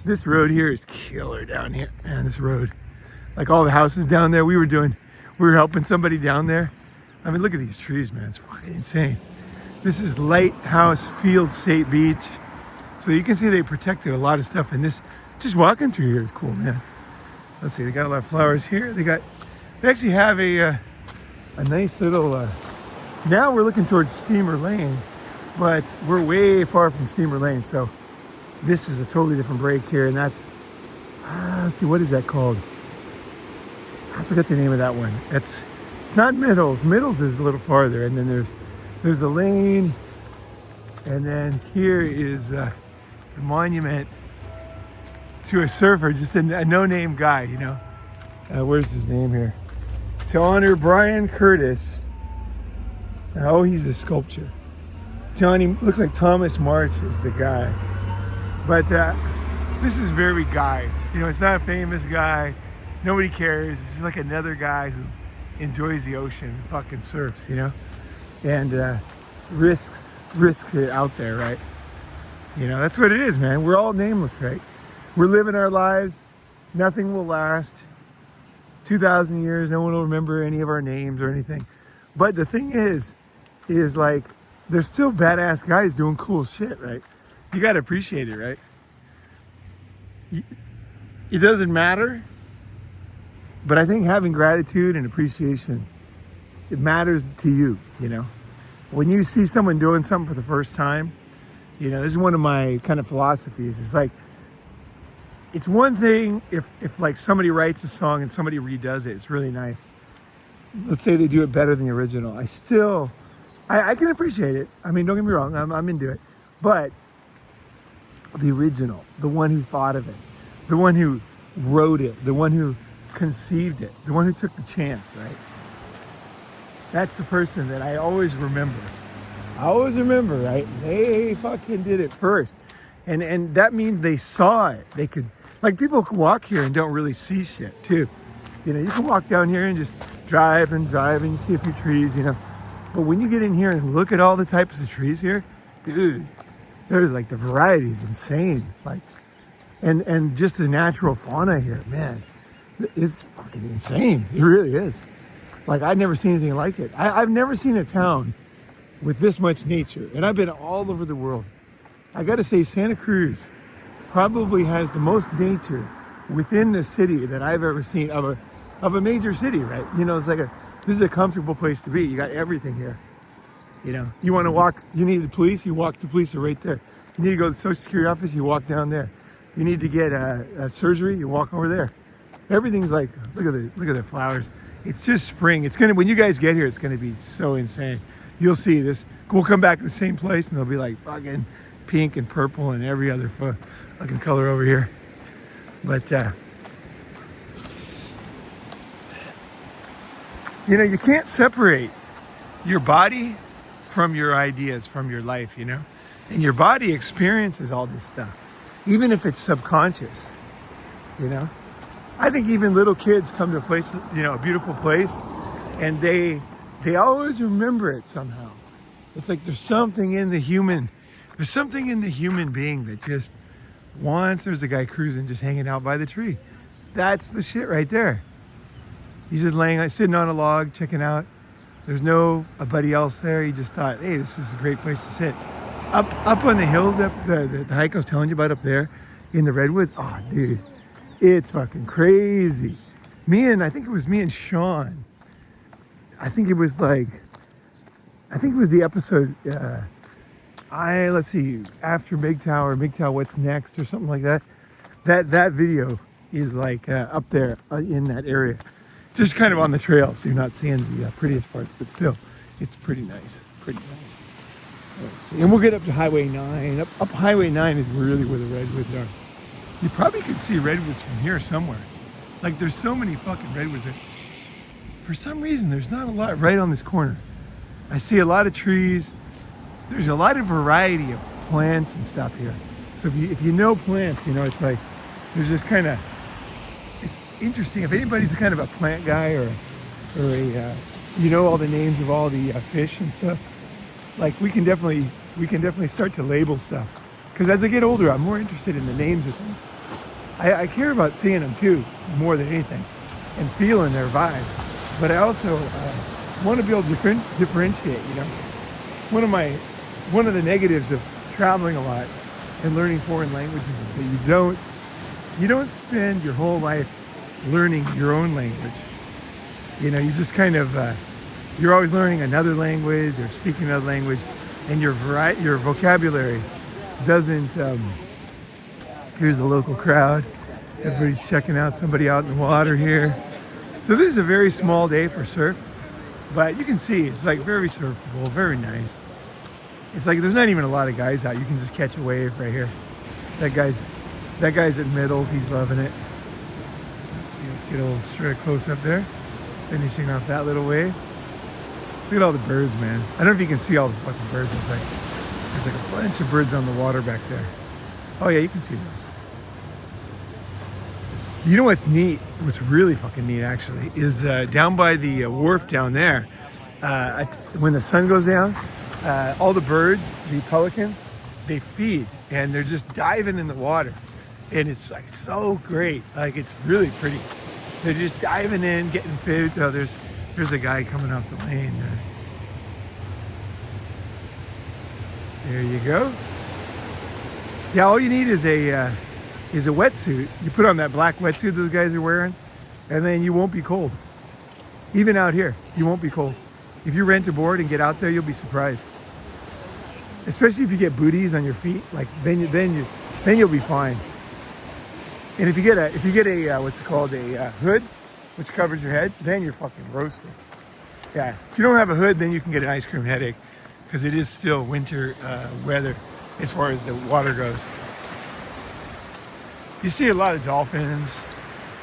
This road here is killer down here, man. This road, like all the houses down there. We were helping somebody down there. I mean, look at these trees, man. It's fucking insane. This is Lighthouse Field State Beach. So you can see they protected a lot of stuff, and this, just walking through here is cool, man. Let's see, they got a lot of flowers here. They actually have a nice little, now we're looking towards Steamer Lane, but we're way far from Steamer Lane. So this is a totally different break here, and that's, let's see, what is that called? I forget the name of that one. It's not Middles. Middles is a little farther, and then there's the lane, and then here is the monument to a surfer, just a no-name guy, you know. Where's his name here? To honor Brian Curtis. Oh, he's a sculpture. Johnny, looks like Thomas March is the guy. But this is very guy. You know, it's not a famous guy. Nobody cares. It's just like another guy who enjoys the ocean and fucking surfs, you know? And risks it out there, right? You know, that's what it is, man. We're all nameless, right? We're living our lives. Nothing will last. 2,000 years, no one will remember any of our names or anything. But the thing is like, there's still badass guys doing cool shit, right? You got to appreciate it, right? It doesn't matter. But I think having gratitude and appreciation, it matters to you, you know? When you see someone doing something for the first time, you know, this is one of my kind of philosophies. It's like, it's one thing if like somebody writes a song and somebody redoes it, it's really nice. Let's say they do it better than the original. I can appreciate it. I mean, don't get me wrong, I'm into it. But the original, the one who thought of it, the one who wrote it, the one who conceived it, the one who took the chance, right? That's the person that I always remember. Right? They fucking did it first. And that means they saw it. They could, like, people can walk here and don't really see shit too. You know, you can walk down here and just drive and you see a few trees, you know. But when you get in here and look at all the types of trees here, dude, there's like the variety is insane. Like, and just the natural fauna here, man, it's fucking insane. It really is. Like, I've never seen anything like it. I've never seen a town with this much nature, and I've been all over the world. I got to say, Santa Cruz probably has the most nature within the city that I've ever seen of a major city, right? You know, it's like this is a comfortable place to be. You got everything here. You know, you want to walk, you need the police, you walk, the police are right there. You need to go to the Social Security office, you walk down there. You need to get a surgery, you walk over there. Everything's like, look at the flowers. It's just spring. It's gonna, when you guys get here, it's gonna be so insane. You'll see this. We'll come back to the same place and they'll be like fucking pink and purple and every other fucking color over here. But you know, you can't separate your body from your ideas, from your life, you know? And your body experiences all this stuff, even if it's subconscious, you know? I think even little kids come to a place, you know, a beautiful place, and they always remember it somehow. It's like there's something in the human being that just wants. There's a guy cruising, just hanging out by the tree. That's the shit right there. He's just sitting on a log, checking out. There's nobody else there. He just thought, hey, this is a great place to sit. Up on the hills, up the hike I was telling you about up there in the redwoods. Oh, dude, it's fucking crazy. I think it was me and Sean. I think it was the episode, let's see, after MGTOW, what's next, or something like that. That video is like up there in that area. Just kind of on the trail, so you're not seeing the prettiest parts, but still, it's pretty nice. Pretty nice. Let's see. And we'll get up to Highway 9. Up Highway 9 is really where the redwoods are. You probably could see redwoods from here somewhere. Like, there's so many fucking redwoods that, for some reason, there's not a lot right on this corner. I see a lot of trees. There's a lot of variety of plants and stuff here. So if you know plants, you know, it's like, there's just kind of, it's interesting. If anybody's kind of a plant guy or a, you know, all the names of all the fish and stuff, like we can definitely start to label stuff. Because as I get older, I'm more interested in the names of things. I care about seeing them too, more than anything, and feeling their vibe. But I also want to be able to differentiate, you know. One of the negatives of traveling a lot and learning foreign languages is that you don't spend your whole life learning your own language. You know, you just kind of, you're always learning another language or speaking another language, and your vocabulary doesn't, here's the local crowd. Everybody's checking out somebody out in the water here. So this is a very small day for surf, but you can see it's like very surfable, very nice. It's like there's not even a lot of guys out. You can just catch a wave right here. That guy's at middles. He's loving it. Let's see. Let's get a little straight close up there. Finishing off that little wave. Look at all the birds, man. I don't know if you can see all the fucking birds. There's like a bunch of birds on the water back there. Oh yeah, you can see those. You know what's neat? What's really fucking neat, actually, is down by the wharf down there. When the sun goes down, all the birds, the pelicans, they feed and they're just diving in the water, and it's like so great. Like, it's really pretty. They're just diving in, getting food. Oh, there's a guy coming off the lane there. There you go. Yeah, all you need is a wetsuit. You put on that black wetsuit those guys are wearing, and then you won't be cold. Even out here, you won't be cold. If you rent a board and get out there, you'll be surprised. Especially if you get booties on your feet, like then you'll be fine. And if you get a what's it called, a hood, which covers your head, then you're fucking roasted. Yeah, if you don't have a hood, then you can get an ice cream headache, because it is still winter weather as far as the water goes. You see a lot of dolphins.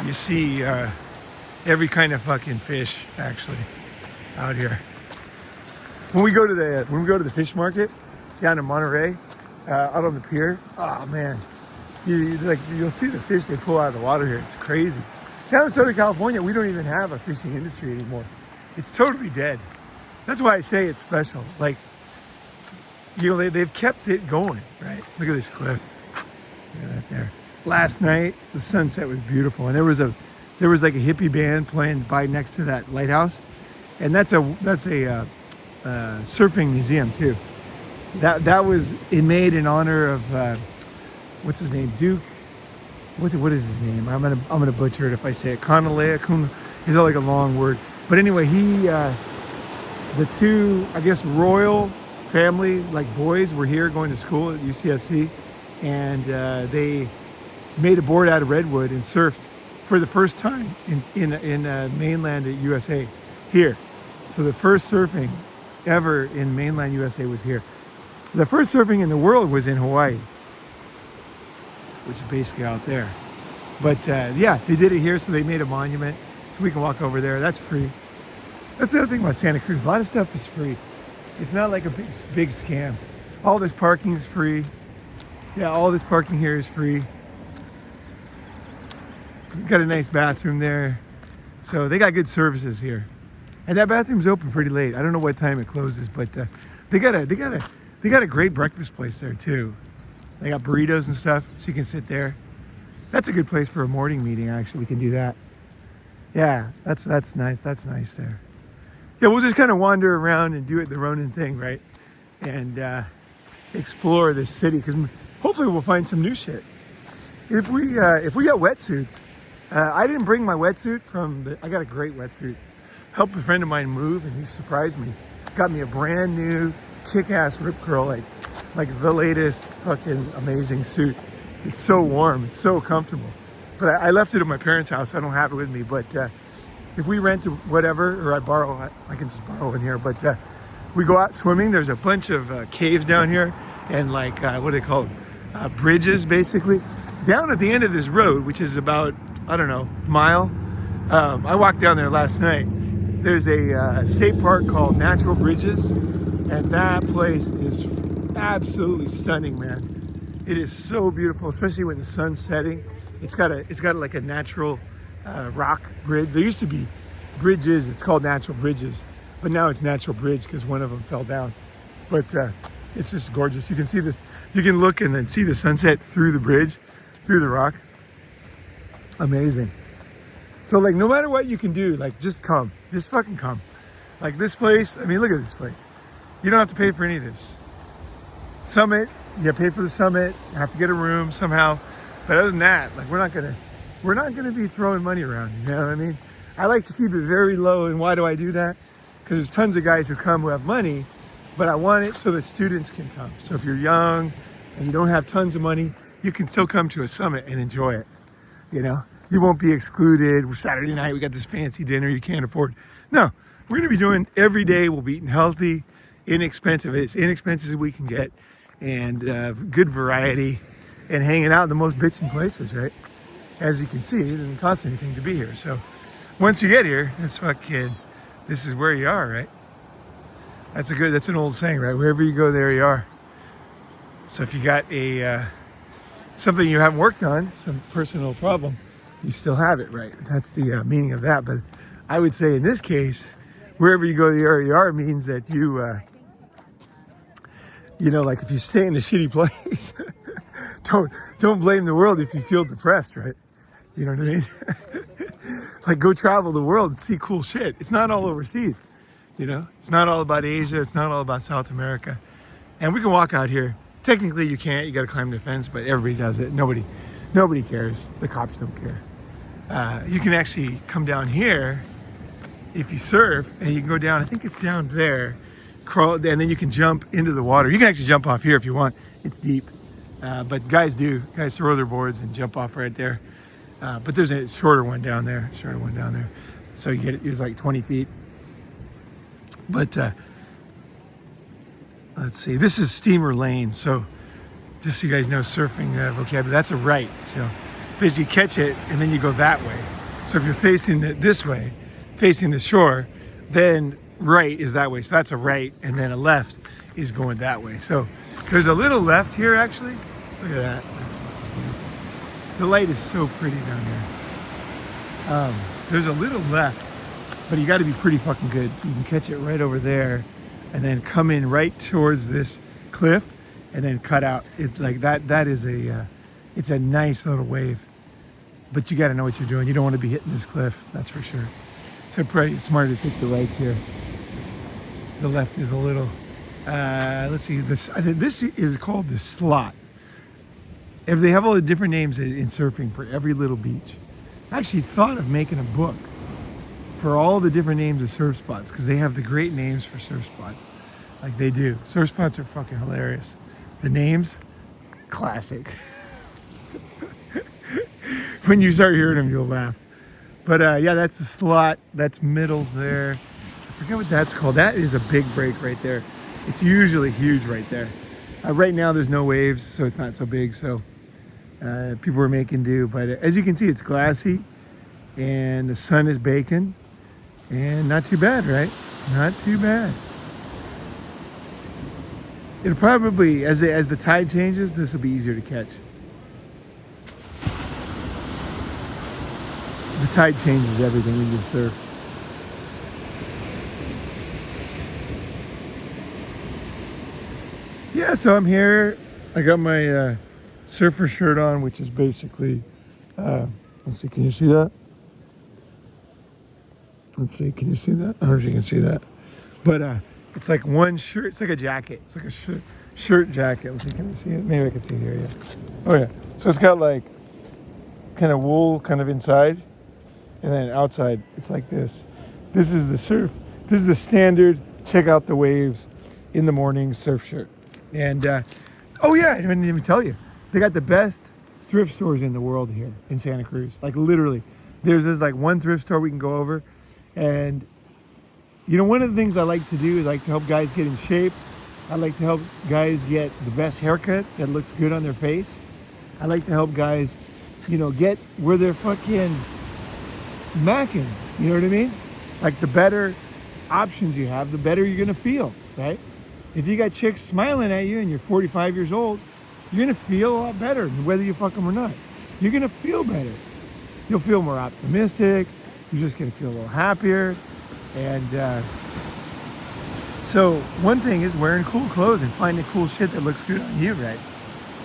You see every kind of fucking fish, actually, out here. When we go to the fish market down in Monterey, out on the pier, oh man, you'll see the fish they pull out of the water here. It's crazy. Down in Southern California, we don't even have a fishing industry anymore. It's totally dead. That's why I say it's special. Like, you know, they've kept it going, right? Look at this cliff. Look at that there. Last night, the sunset was beautiful, and there was like a hippie band playing by next to that lighthouse, and that's a surfing museum too. That was made in honor of what's his name, Duke. What is his name? I'm gonna butcher it if I say it. Kanalea. Is that like a long word? But anyway, the two, I guess, royal family, like boys, were here going to school at UCSC, and they made a board out of redwood and surfed for the first time in mainland USA here. So the first surfing ever in mainland USA was here. The first surfing in the world was in Hawaii, which is basically out there. But yeah, they did it here, so they made a monument, so we can walk over there. That's free. That's the other thing about Santa Cruz. A lot of stuff is free. It's not like a big scam. All this parking is free. Yeah, all this parking here is free. Got a nice bathroom there. So they got good services here. And that bathroom's open pretty late. I don't know what time it closes, but they got a great breakfast place there too. They got burritos and stuff, so you can sit there. That's a good place for a morning meeting, actually. We can do that. Yeah, that's nice. That's nice there. Yeah, we'll just kind of wander around and do it the Ronin thing, right? And explore this city, because hopefully we'll find some new shit. If we got wetsuits, I didn't bring my wetsuit I got a great wetsuit. Helped a friend of mine move, and he surprised me. Got me a brand new kick-ass Rip Curl, like the latest fucking amazing suit. It's so warm, it's so comfortable. But I left it at my parents' house. I don't have it with me, but if we rent whatever, or I can just borrow in here. But we go out swimming. There's a bunch of caves down here, and like what do they call them? Bridges, basically. Down at the end of this road, which is about, I don't know, mile. I walked down there last night. There's a state park called Natural Bridges, and that place is absolutely stunning, man. It is so beautiful, especially when the sun's setting. It's got like a natural rock bridge. There used to be bridges. It's called Natural Bridges, but now it's Natural Bridge because one of them fell down. But it's just gorgeous. You can look and then see the sunset through the bridge, through the rock. Amazing. So like, no matter what you can do, like, just come. Just fucking come. Like this place, I mean, look at this place. You don't have to pay for any of this. Summit, you pay for the summit, you have to get a room somehow. But other than that, like, we're not gonna be throwing money around, you know what I mean? I like to keep it very low, and why do I do that? Because there's tons of guys who come who have money, but I want it so that students can come. So if you're young and you don't have tons of money, you can still come to a summit and enjoy it, you know? You won't be excluded. We're Saturday night, we got this fancy dinner you can't afford. No, we're gonna be doing every day. We'll be eating healthy, inexpensive, as inexpensive as we can get, and good variety, and hanging out in the most bitchin' places, right? As you can see, it doesn't cost anything to be here. So once you get here, this is where you are, right? That's an old saying, right? Wherever you go, there you are. So if you got something you haven't worked on, some personal problem, you still have it, right? That's the meaning of that. But I would say in this case, wherever you go, there you are means that you know, like if you stay in a shitty place, don't blame the world if you feel depressed, right? You know what I mean? Like, go travel the world and see cool shit. It's not all overseas, you know? It's not all about Asia. It's not all about South America. And we can walk out here. Technically, you can't. You got to climb the fence, but everybody does it. Nobody cares. The cops don't care. You can actually come down here if you surf, and you can go down. I think it's down there. Crawl, and then you can jump into the water. You can actually jump off here if you want. It's deep. But guys throw their boards and jump off right there. But there's a shorter one down there. So you get it. It's like 20 feet. But let's see. This is Steamer Lane. So just so you guys know surfing vocabulary, that's a right. So basically you catch it and then you go that way. So if you're facing this way, facing the shore, then right is that way. So that's a right, and then a left is going that way. So there's a little left here, actually. Look at that. The light is so pretty down there. There's a little left, but you got to be pretty fucking good. You can catch it right over there, and then come in right towards this cliff, and then cut out. It's like that. That is it's a nice little wave, but you got to know what you're doing. You don't want to be hitting this cliff, that's for sure. So probably smarter to take the rights here. The left is a little. Let's see. This is called the slot. They have all the different names in surfing for every little beach. I actually thought of making a book for all the different names of surf spots, because they have the great names for surf spots. Like they do. Surf spots are fucking hilarious. The names, classic. When you start hearing them, you'll laugh. But yeah, that's the slot. That's middles there. I forget what that's called. That is a big break right there. It's usually huge right there. Right now there's no waves, so it's not so big. So people are making do. But as you can see, it's glassy and the sun is baking. And not too bad, right? Not too bad. It'll probably, as the tide changes, this will be easier to catch. The tide changes everything when you surf. Yeah, so I'm here. I got my surfer shirt on, which is basically, let's see, can you see that? Let's see, can you see that? I don't know if you can see that. But it's like one shirt, it's like a jacket. It's like a shirt jacket. Let's see, can you see it? Maybe I can see it here, yeah. Oh yeah, so it's got like kind of wool kind of inside. And then outside, it's like this. This is the surf. This is the standard check out the waves in the morning surf shirt. And, oh yeah, I didn't even tell you. They got the best thrift stores in the world here in Santa Cruz. Like literally. There's this like one thrift store we can go over. And, you know, one of the things I like to do is I like to help guys get in shape. I like to help guys get the best haircut that looks good on their face. I like to help guys, you know, get where they're fucking macking, you know what I mean? Like the better options you have, the better you're gonna feel, right? If you got chicks smiling at you and you're 45 years old, you're gonna feel a lot better whether you fuck them or not. You're gonna feel better. You'll feel more optimistic. You're just gonna feel a little happier. And so one thing is wearing cool clothes and finding cool shit that looks good on you, right?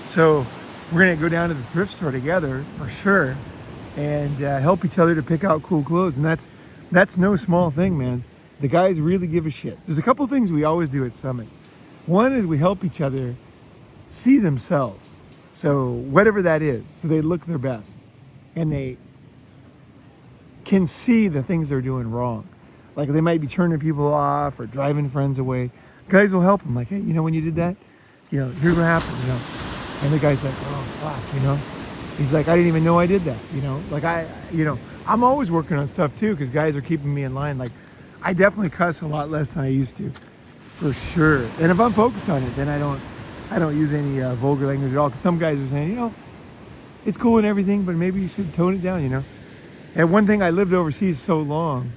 So we're gonna go down to the thrift store together for sure. And help each other to pick out cool clothes. And that's no small thing, man. The guys really give a shit. There's a couple things we always do at summits. One is we help each other see themselves. So whatever that is, so they look their best. And they can see the things they're doing wrong. Like they might be turning people off or driving friends away. Guys will help them. Like, hey, you know, when you did that, you know, here's what happened, you know. And the guy's like, oh, fuck, you know. He's like, I didn't even know I did that, you know? Like I'm always working on stuff too, because guys are keeping me in line. Like I definitely cuss a lot less than I used to, for sure. And if I'm focused on it, then I don't use any vulgar language at all. Because some guys are saying, you know, it's cool and everything, but maybe you should tone it down, you know? And one thing, I lived overseas so long,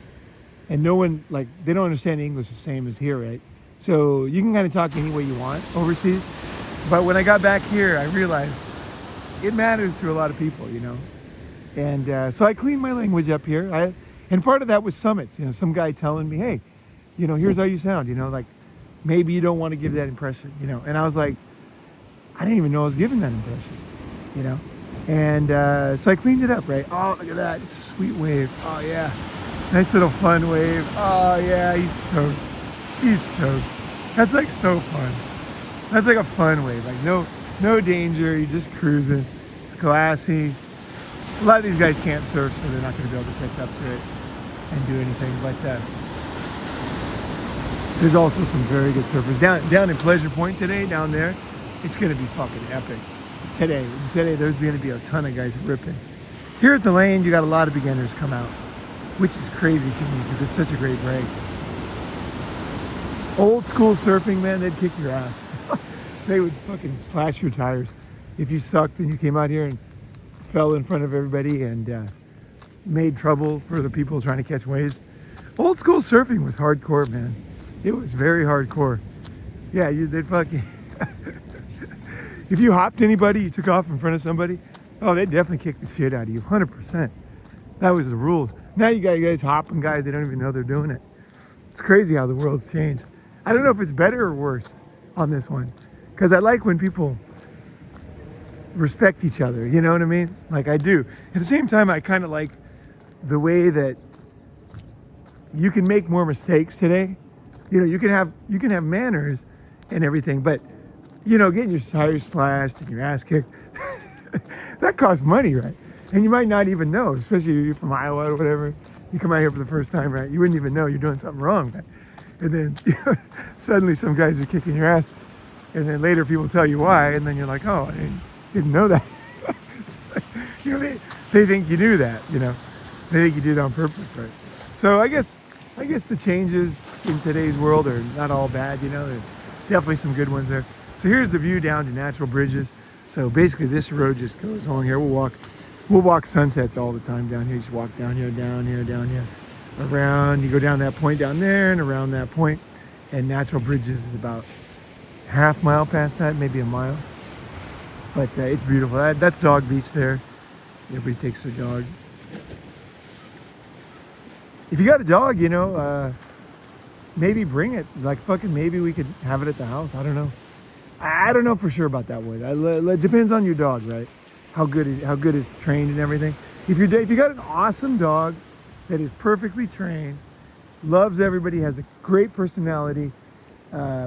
and no one, like, they don't understand English the same as here, right? So you can kind of talk any way you want overseas. But when I got back here, I realized it matters to a lot of people, you know. And so I cleaned my language up here. And part of that was summits, you know, some guy telling me, hey, you know, here's how you sound, you know, like maybe you don't want to give that impression, you know. And I was like, I didn't even know I was giving that impression, you know. And so I cleaned it up, right? Oh, look at that, sweet wave. Oh yeah, nice little fun wave. Oh yeah, he's stoked. He's stoked. That's like so fun. That's like a fun wave, like no danger, you're just cruising. It's glassy. A lot of these guys can't surf, so they're not going to be able to catch up to it and do anything. But there's also some very good surfers. Down in Pleasure Point today, down there, it's going to be fucking epic. Today there's going to be a ton of guys ripping. Here at the lane, you got a lot of beginners come out, which is crazy to me because it's such a great break. Old school surfing, man, they'd kick your ass. They would fucking slash your tires if you sucked and you came out here and fell in front of everybody and made trouble for the people trying to catch waves. Old school surfing was hardcore, man. It was very hardcore. Yeah, they'd fucking... If you hopped anybody, you took off in front of somebody, oh, they'd definitely kick the shit out of you, 100%. That was the rules. Now you got guys hopping guys, they don't even know they're doing it. It's crazy how the world's changed. I don't know if it's better or worse on this one, because I like when people respect each other, you know what I mean? Like I do. At the same time, I kind of like the way that you can make more mistakes today. You know, you can have manners and everything, but you know, getting your tires slashed and your ass kicked, that costs money, right? And you might not even know, especially if you're from Iowa or whatever. You come out here for the first time, right? You wouldn't even know you're doing something wrong. And then suddenly some guys are kicking your ass. And then later people tell you why. And then you're like, oh, I didn't know that. You know, they think you knew that, you know. They think you did it on purpose, right? So I guess the changes in today's world are not all bad, you know. There's definitely some good ones there. So here's the view down to natural bridges. So basically this road just goes along here. We'll walk sunsets all the time down here. You just walk down here, down here, down here, around. You go down that point down there and around that point. And natural bridges is about half mile past that, maybe a mile. But it's beautiful. That's Dog Beach there. Everybody takes their dog. If you got a dog, you know, maybe bring it. Like fucking maybe we could have it at the house. I don't know. I don't know for sure about that one. It depends on your dog, right? How good it's trained and everything. If you got an awesome dog that is perfectly trained, loves everybody, has a great personality,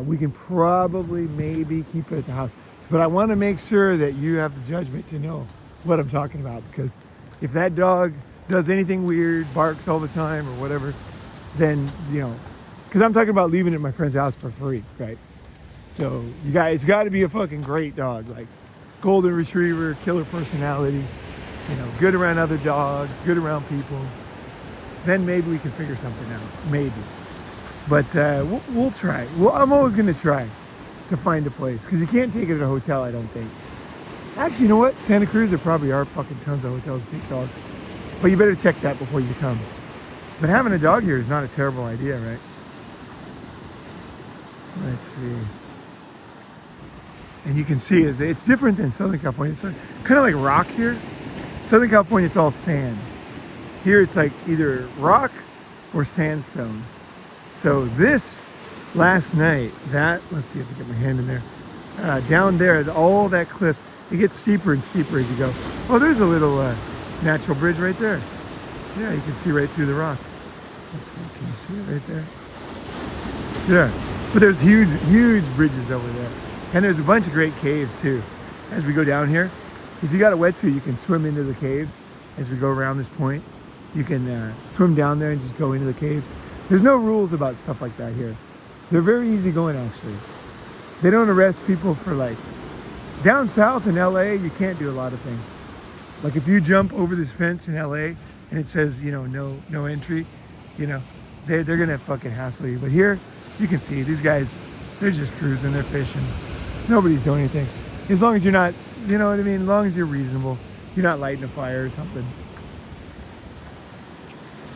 we can probably maybe keep it at the house. But I want to make sure that you have the judgment to know what I'm talking about, because if that dog does anything weird, barks all the time or whatever, then, you know, because I'm talking about leaving it at my friend's house for free, right? So it's got to be a fucking great dog, like golden retriever, killer personality, you know, good around other dogs, good around people. Then maybe we can figure something out, maybe. But we'll try. Well, I'm always going to try to find a place, because you can't take it at a hotel, I don't think. Actually, you know what? Santa Cruz, there probably are fucking tons of hotels to take dogs. But you better check that before you come. But having a dog here is not a terrible idea, right? Let's see. And you can see it's different than Southern California. It's kind of like rock here. Southern California, it's all sand. Here it's like either rock or sandstone. So this last night, let's see if I can get my hand in there. Down there, all that cliff, it gets steeper and steeper as you go. Oh, there's a little natural bridge right there. Yeah, you can see right through the rock. Let's see, can you see it right there? Yeah, but there's huge, huge bridges over there. And there's a bunch of great caves too. As we go down here, if you got a wetsuit, you can swim into the caves as we go around this point. You can swim down there and just go into the caves. There's no rules about stuff like that here. They're very easy going, actually. They don't arrest people for, like, down south in LA, you can't do a lot of things. Like if you jump over this fence in LA and it says, you know, no entry, you know, they're gonna fucking hassle you. But here, you can see these guys, they're just cruising, they're fishing. Nobody's doing anything. As long as you're not, you know what I mean? As long as you're reasonable. You're not lighting a fire or something.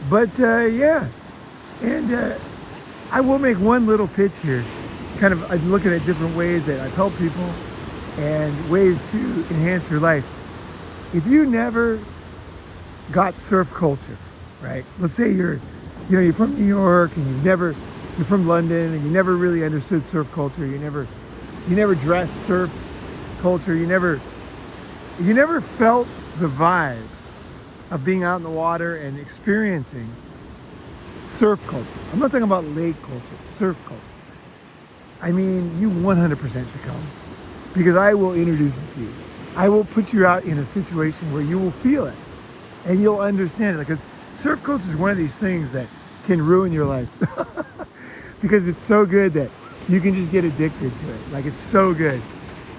But yeah, and I will make one little pitch here. Kind of I'm looking at different ways that I've helped people and ways to enhance your life. If you never got surf culture, right? Let's say you're from New York and you're from London and you never really understood surf culture. You never dressed surf culture. You never felt the vibe of being out in the water and experiencing surf culture. I'm not talking about lake culture, surf culture. I mean, you 100% should come, because I will introduce it to you. I will put you out in a situation where you will feel it and you'll understand it, because surf culture is one of these things that can ruin your life because it's so good that you can just get addicted to it. Like, it's so good.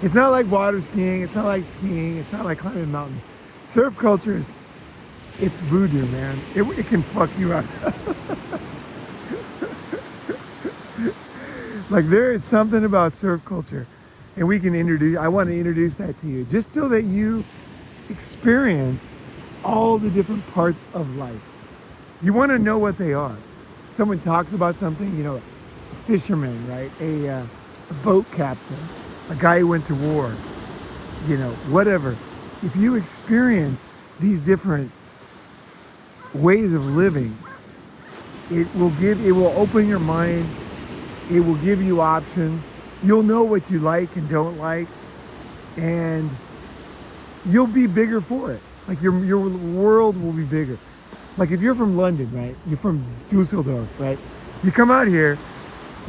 It's not like water skiing. It's not like skiing. It's not like climbing mountains. Surf culture it's voodoo, man. It can fuck you up. Like, there is something about surf culture, and I want to introduce that to you, just so that you experience all the different parts of life. You want to know what they are. Someone talks about something, you know, a fisherman, right? A boat captain, a guy who went to war, you know, whatever. If you experience these different ways of living, it will open your mind. It will give you options. You'll know what you like and don't like, and you'll be bigger for it. Like, your world will be bigger. Like, if you're from London, right? You're from Dusseldorf, right? You come out here,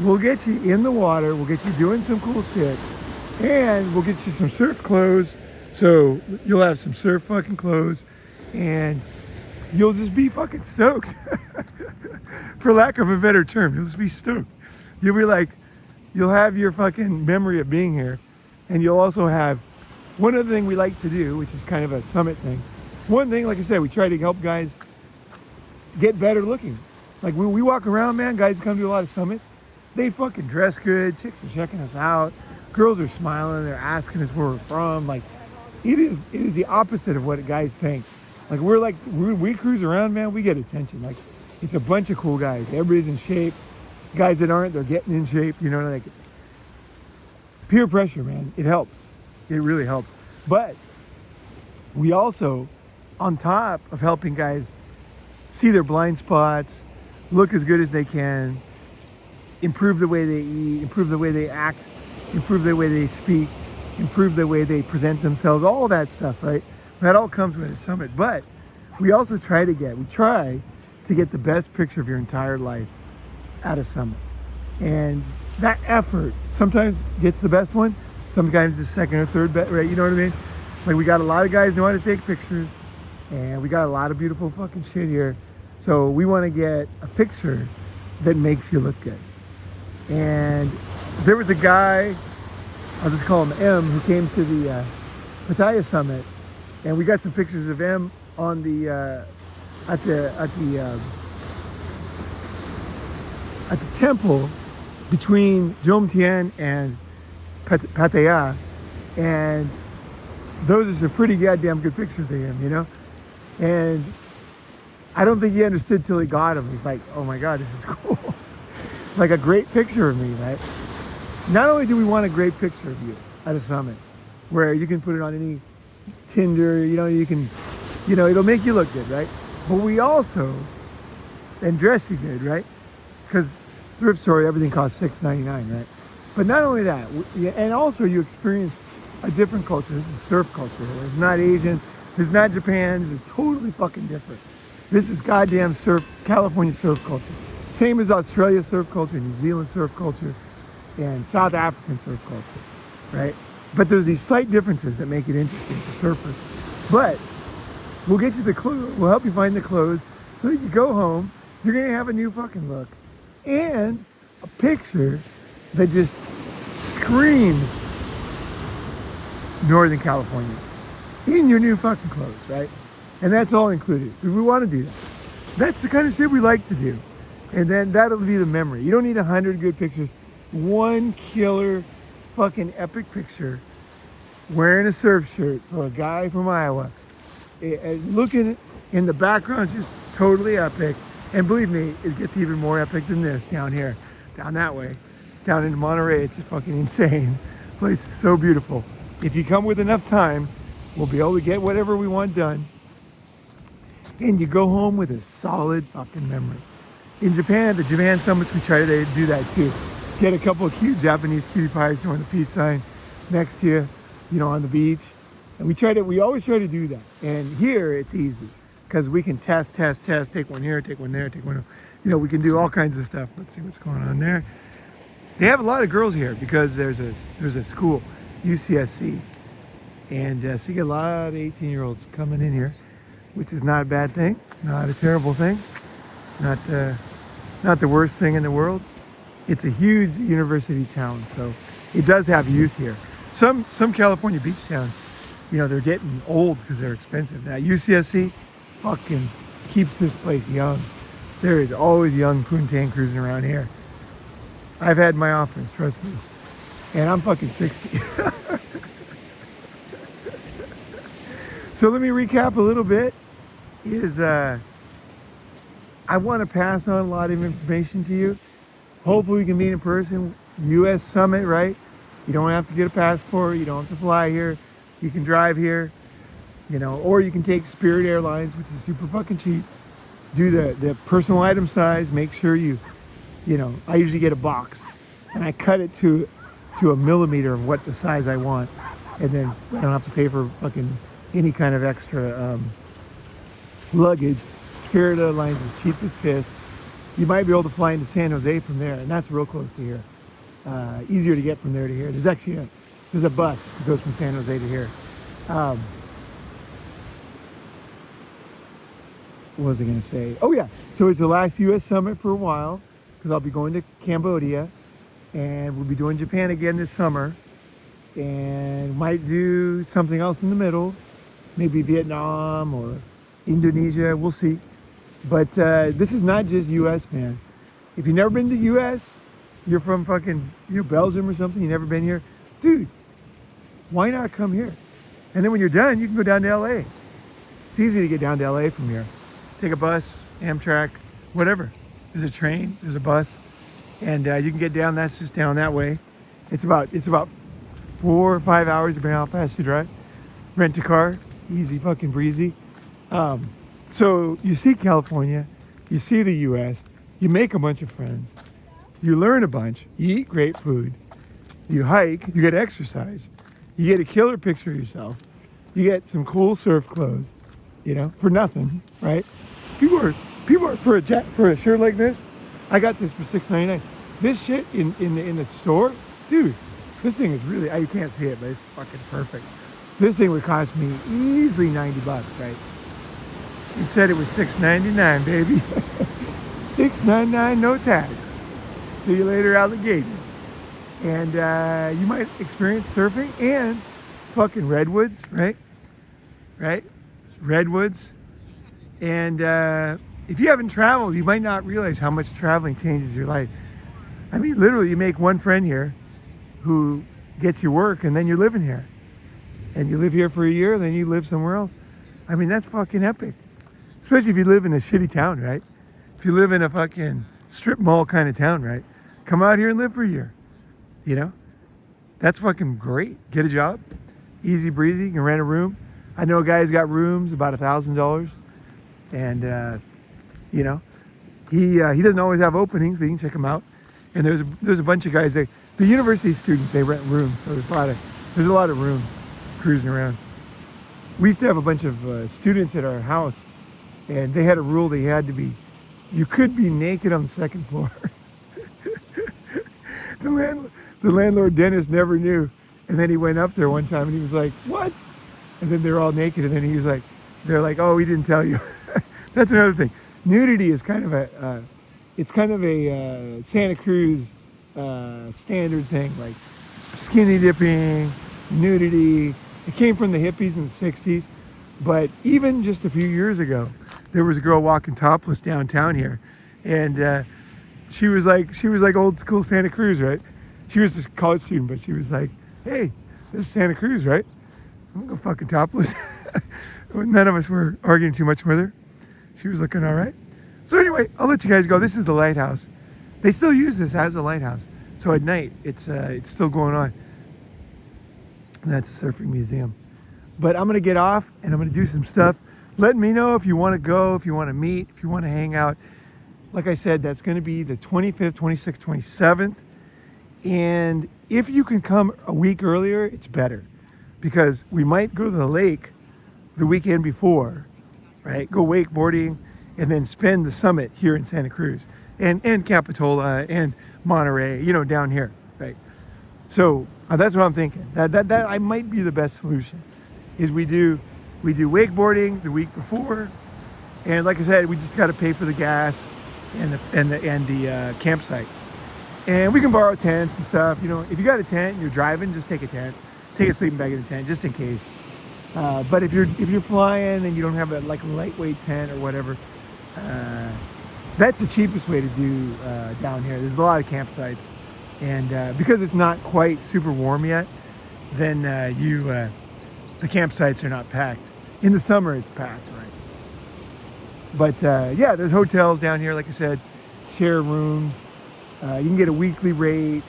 we'll get you in the water, we'll get you doing some cool shit, and we'll get you some surf clothes. So you'll have some surf fucking clothes, and you'll just be fucking stoked. For lack of a better term, you'll just be stoked. You'll be like, you'll have your fucking memory of being here, and you'll also have one other thing we like to do, which is kind of a summit thing. One thing, like I said, we try to help guys get better looking. Like when we walk around, man, guys come to a lot of summits, they fucking dress good, chicks are checking us out, girls are smiling, they're asking us where we're from. Like it is the opposite of what guys think. Like we cruise around, man, we get attention. Like it's a bunch of cool guys. Everybody's in shape. Guys that aren't, they're getting in shape, you know, like peer pressure, man. It helps. It really helps. But we also, on top of helping guys see their blind spots, look as good as they can, improve the way they eat, improve the way they act, improve the way they speak, improve the way they present themselves, all that stuff, right? That all comes with a summit. But we also try to get the best picture of your entire life at a summit. And that effort sometimes gets the best one, sometimes the second or third best, right? You know what I mean? Like we got a lot of guys know how to take pictures, and we got a lot of beautiful fucking shit here. So we want to get a picture that makes you look good. And there was a guy, I'll just call him M, who came to the Pattaya Summit, and we got some pictures of M on the at the temple between Jomtien and Pattaya, and those are some pretty goddamn good pictures of him, you know? And I don't think he understood till he got him. He's like, oh my God, this is cool. Like a great picture of me, right? Not only do we want a great picture of you at a summit, where you can put it on any Tinder, you know, you can, you know, it'll make you look good, right? But we also, and dress you good, right? Because thrift store, everything costs $6.99, right? But not only that, and also you experience a different culture. This is surf culture. It's not Asian. It's not Japan. This is totally fucking different. This is goddamn surf, California surf culture. Same as Australia surf culture, New Zealand surf culture, and South African surf culture, right? But there's these slight differences that make it interesting for surfers. But we'll get you the clothes. We'll help you find the clothes so that you go home, you're gonna have a new fucking look and a picture that just screams Northern California in your new fucking clothes, right? And that's all included. We want to do that. That's the kind of shit we like to do. And then that'll be the memory. You don't need 100 good pictures. One killer fucking epic picture wearing a surf shirt for a guy from Iowa. Looking in the background, just totally epic. And believe me, it gets even more epic than this down here, down that way, down in Monterey. It's fucking insane. The place is so beautiful. If you come with enough time, we'll be able to get whatever we want done. And you go home with a solid fucking memory. In Japan, the Japan summits, we try to do that too. Get a couple of cute Japanese cutie pies throwing the peace sign next to you, you know, on the beach. And we always try to do that. And here it's easy because we can test, take one here, take one there, take one. You know, we can do all kinds of stuff. Let's see what's going on there. They have a lot of girls here because there's a school, UCSC. And so you get a lot of 18-year-olds coming in here, which is not a bad thing, not a terrible thing, not the worst thing in the world. It's a huge university town, so it does have youth here. Some California beach towns, you know, they're getting old because they're expensive. Now UCSC fucking keeps this place young. There is always young poontang cruising around here. I've had my offers, trust me. And I'm fucking 60. So let me recap a little bit. I want to pass on a lot of information to you. Hopefully we can meet in person. US Summit, right? You don't have to get a passport. You don't have to fly here. You can drive here, you know, or you can take Spirit Airlines, which is super fucking cheap. Do the personal item size. Make sure you know, I usually get a box and I cut it to a millimeter of what the size I want. And then I don't have to pay for fucking any kind of extra luggage. Spirit Airlines is cheap as piss. You might be able to fly into San Jose from there, and that's real close to here. Easier to get from there to here. There's actually a bus that goes from San Jose to here. what was I going to say? Oh yeah, so it's the last U.S. summit for a while because I'll be going to Cambodia, and we'll be doing Japan again this summer, and might do something else in the middle, maybe Vietnam or Indonesia. We'll see. But this is not just U.S., man. If you've never been to U.S., you're from fucking Belgium or something, you've never been here, dude, why not come here? And then when you're done, you can go down to L.A. It's easy to get down to L.A. from here. Take a bus, Amtrak, whatever. There's a train, there's a bus, and you can get down. That's just down that way. It's about 4 or 5 hours depending on how fast you drive. Rent a car, easy fucking breezy. So you see California, you see the U.S., you make a bunch of friends, you learn a bunch, you eat great food, you hike, you get exercise, you get a killer picture of yourself, you get some cool surf clothes, for nothing, right? People are for a shirt like this. I got this for $6.99. This shit in the store, dude. This thing is really, you can't see it, but it's fucking perfect. This thing would cost me easily $90, right? You said it was $6.99, baby. $6.99, no tax. See you later, alligator. And you might experience surfing and fucking redwoods, right? Right? Redwoods. And if you haven't traveled, you might not realize how much traveling changes your life. I mean, literally, you make one friend here who gets you work, and then you're living here. And you live here for a year, then you live somewhere else. I mean, that's fucking epic. Especially if you live in a shitty town, right? If you live in a fucking strip mall kind of town, right? Come out here and live for a year. That's fucking great. Get a job, easy breezy. You can rent a room. I know a guy who's got rooms about $1,000, and he doesn't always have openings, but you can check him out. And there's a bunch of guys. The university students, they rent rooms, so there's a lot of rooms cruising around. We used to have a bunch of students at our house, and they had a rule that you could be naked on the second floor. The landlord Dennis never knew, and then he went up there one time and he was like, "What?" And then they're all naked, and then he was like, "They're like, oh, we didn't tell you." That's another thing. Nudity is kind of a Santa Cruz standard thing, like skinny dipping, nudity. It came from the hippies in the '60s, but even just a few years ago, there was a girl walking topless downtown here, and she was like old school Santa Cruz, right? She was a college student, but she was like, "Hey, this is Santa Cruz, right? I'm gonna go fucking topless." None of us were arguing too much with her. She was looking all right. So anyway, I'll let you guys go. This is the lighthouse. They still use this as a lighthouse. So at night, it's still going on. And that's a surfing museum. But I'm gonna get off and I'm gonna do some stuff. Let me know if you want to go, if you want to meet, if you want to hang out. Like I said, that's going to be the 25th, 26th, 27th. And if you can come a week earlier, it's better. Because we might go to the lake the weekend before, right? Go wakeboarding and then spend the summit here in Santa Cruz and Capitola and Monterey, down here, right? So that's what I'm thinking. That I might be the best solution. Is we do wakeboarding the week before, and like I said, we just got to pay for the gas and the campsite, and we can borrow tents and stuff. If you got a tent and you're driving, just take a tent, take a sleeping bag in the tent just in case. But if you're flying and you don't have a lightweight tent or whatever, that's the cheapest way to do down here. There's a lot of campsites, and because it's not quite super warm yet, then the campsites are not packed. In the summer, it's packed, right? But yeah, there's hotels down here, like I said, share rooms. You can get a weekly rate.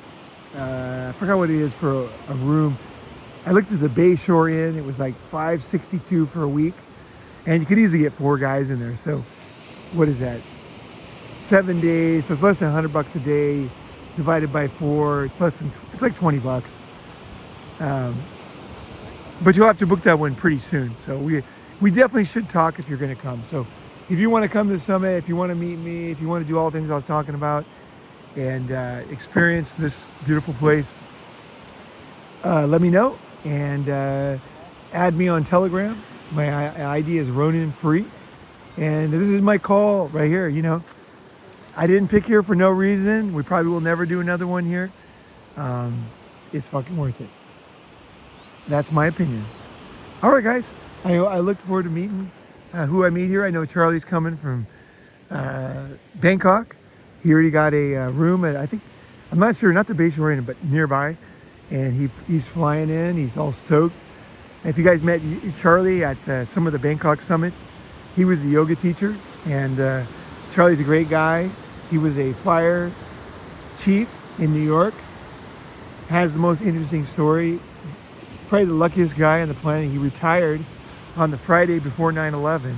I forgot what it is for a room. I looked at the Bayshore Inn. It was like $562 for a week, and you could easily get 4 guys in there. So, what is that? 7 days. So it's less than $100 a day divided by 4. It's like $20. But you'll have to book that one pretty soon. So we definitely should talk if you're going to come. So if you want to come to the summit, if you want to meet me, if you want to do all the things I was talking about and experience this beautiful place, let me know and add me on Telegram. My ID is Ronin Free. And this is my call right here, you know. I didn't pick here for no reason. We probably will never do another one here. It's fucking worth it. That's my opinion. All right, guys. I look forward to meeting who I meet here. I know Charlie's coming from Bangkok. He already got a room at, I think, I'm not sure, not the base we're in, but nearby. And he's flying in. He's all stoked. And if you guys met Charlie at some of the Bangkok summits, he was the yoga teacher. And Charlie's a great guy. He was a fire chief in New York. Has the most interesting story. Probably the luckiest guy on the planet. He retired on the Friday before 9/11.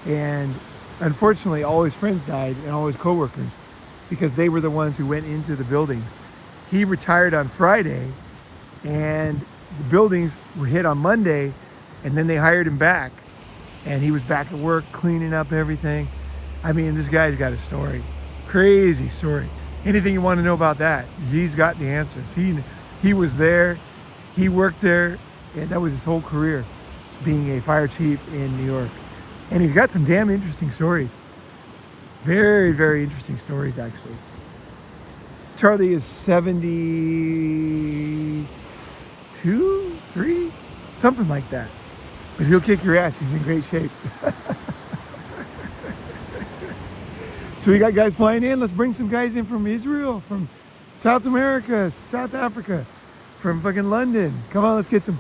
And unfortunately, all his friends died and all his coworkers because they were the ones who went into the buildings. He retired on Friday and the buildings were hit on Monday, and then they hired him back. And he was back at work cleaning up everything. I mean, this guy's got a story. Crazy story. Anything you want to know about that, he's got the answers. He was there, he worked there, and that was his whole career, being a fire chief in New York. And he's got some damn interesting stories. Very, very interesting stories, actually. Charlie is 72, 3, something like that. But he'll kick your ass. He's in great shape. So we got guys flying in. Let's bring some guys in from Israel, from South America, South Africa, from fucking London. Come on, let's get some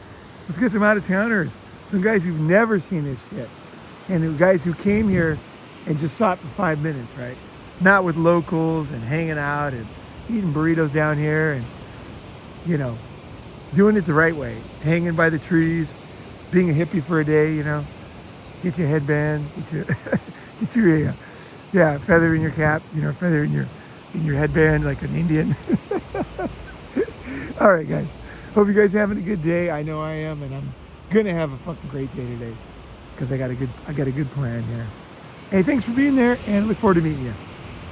out-of-towners. Some guys who've never seen this shit. And the guys who came here and just saw it for 5 minutes, right? Not with locals and hanging out and eating burritos down here and, you know, doing it the right way. Hanging by the trees, being a hippie for a day, you know. Get your headband, get your feather in your cap, you know, feather in your headband like an Indian. All right, guys. Hope you guys are having a good day. I know I am, and I'm gonna have a fucking great day today because I got a good plan here. Hey, thanks for being there, and I look forward to meeting you.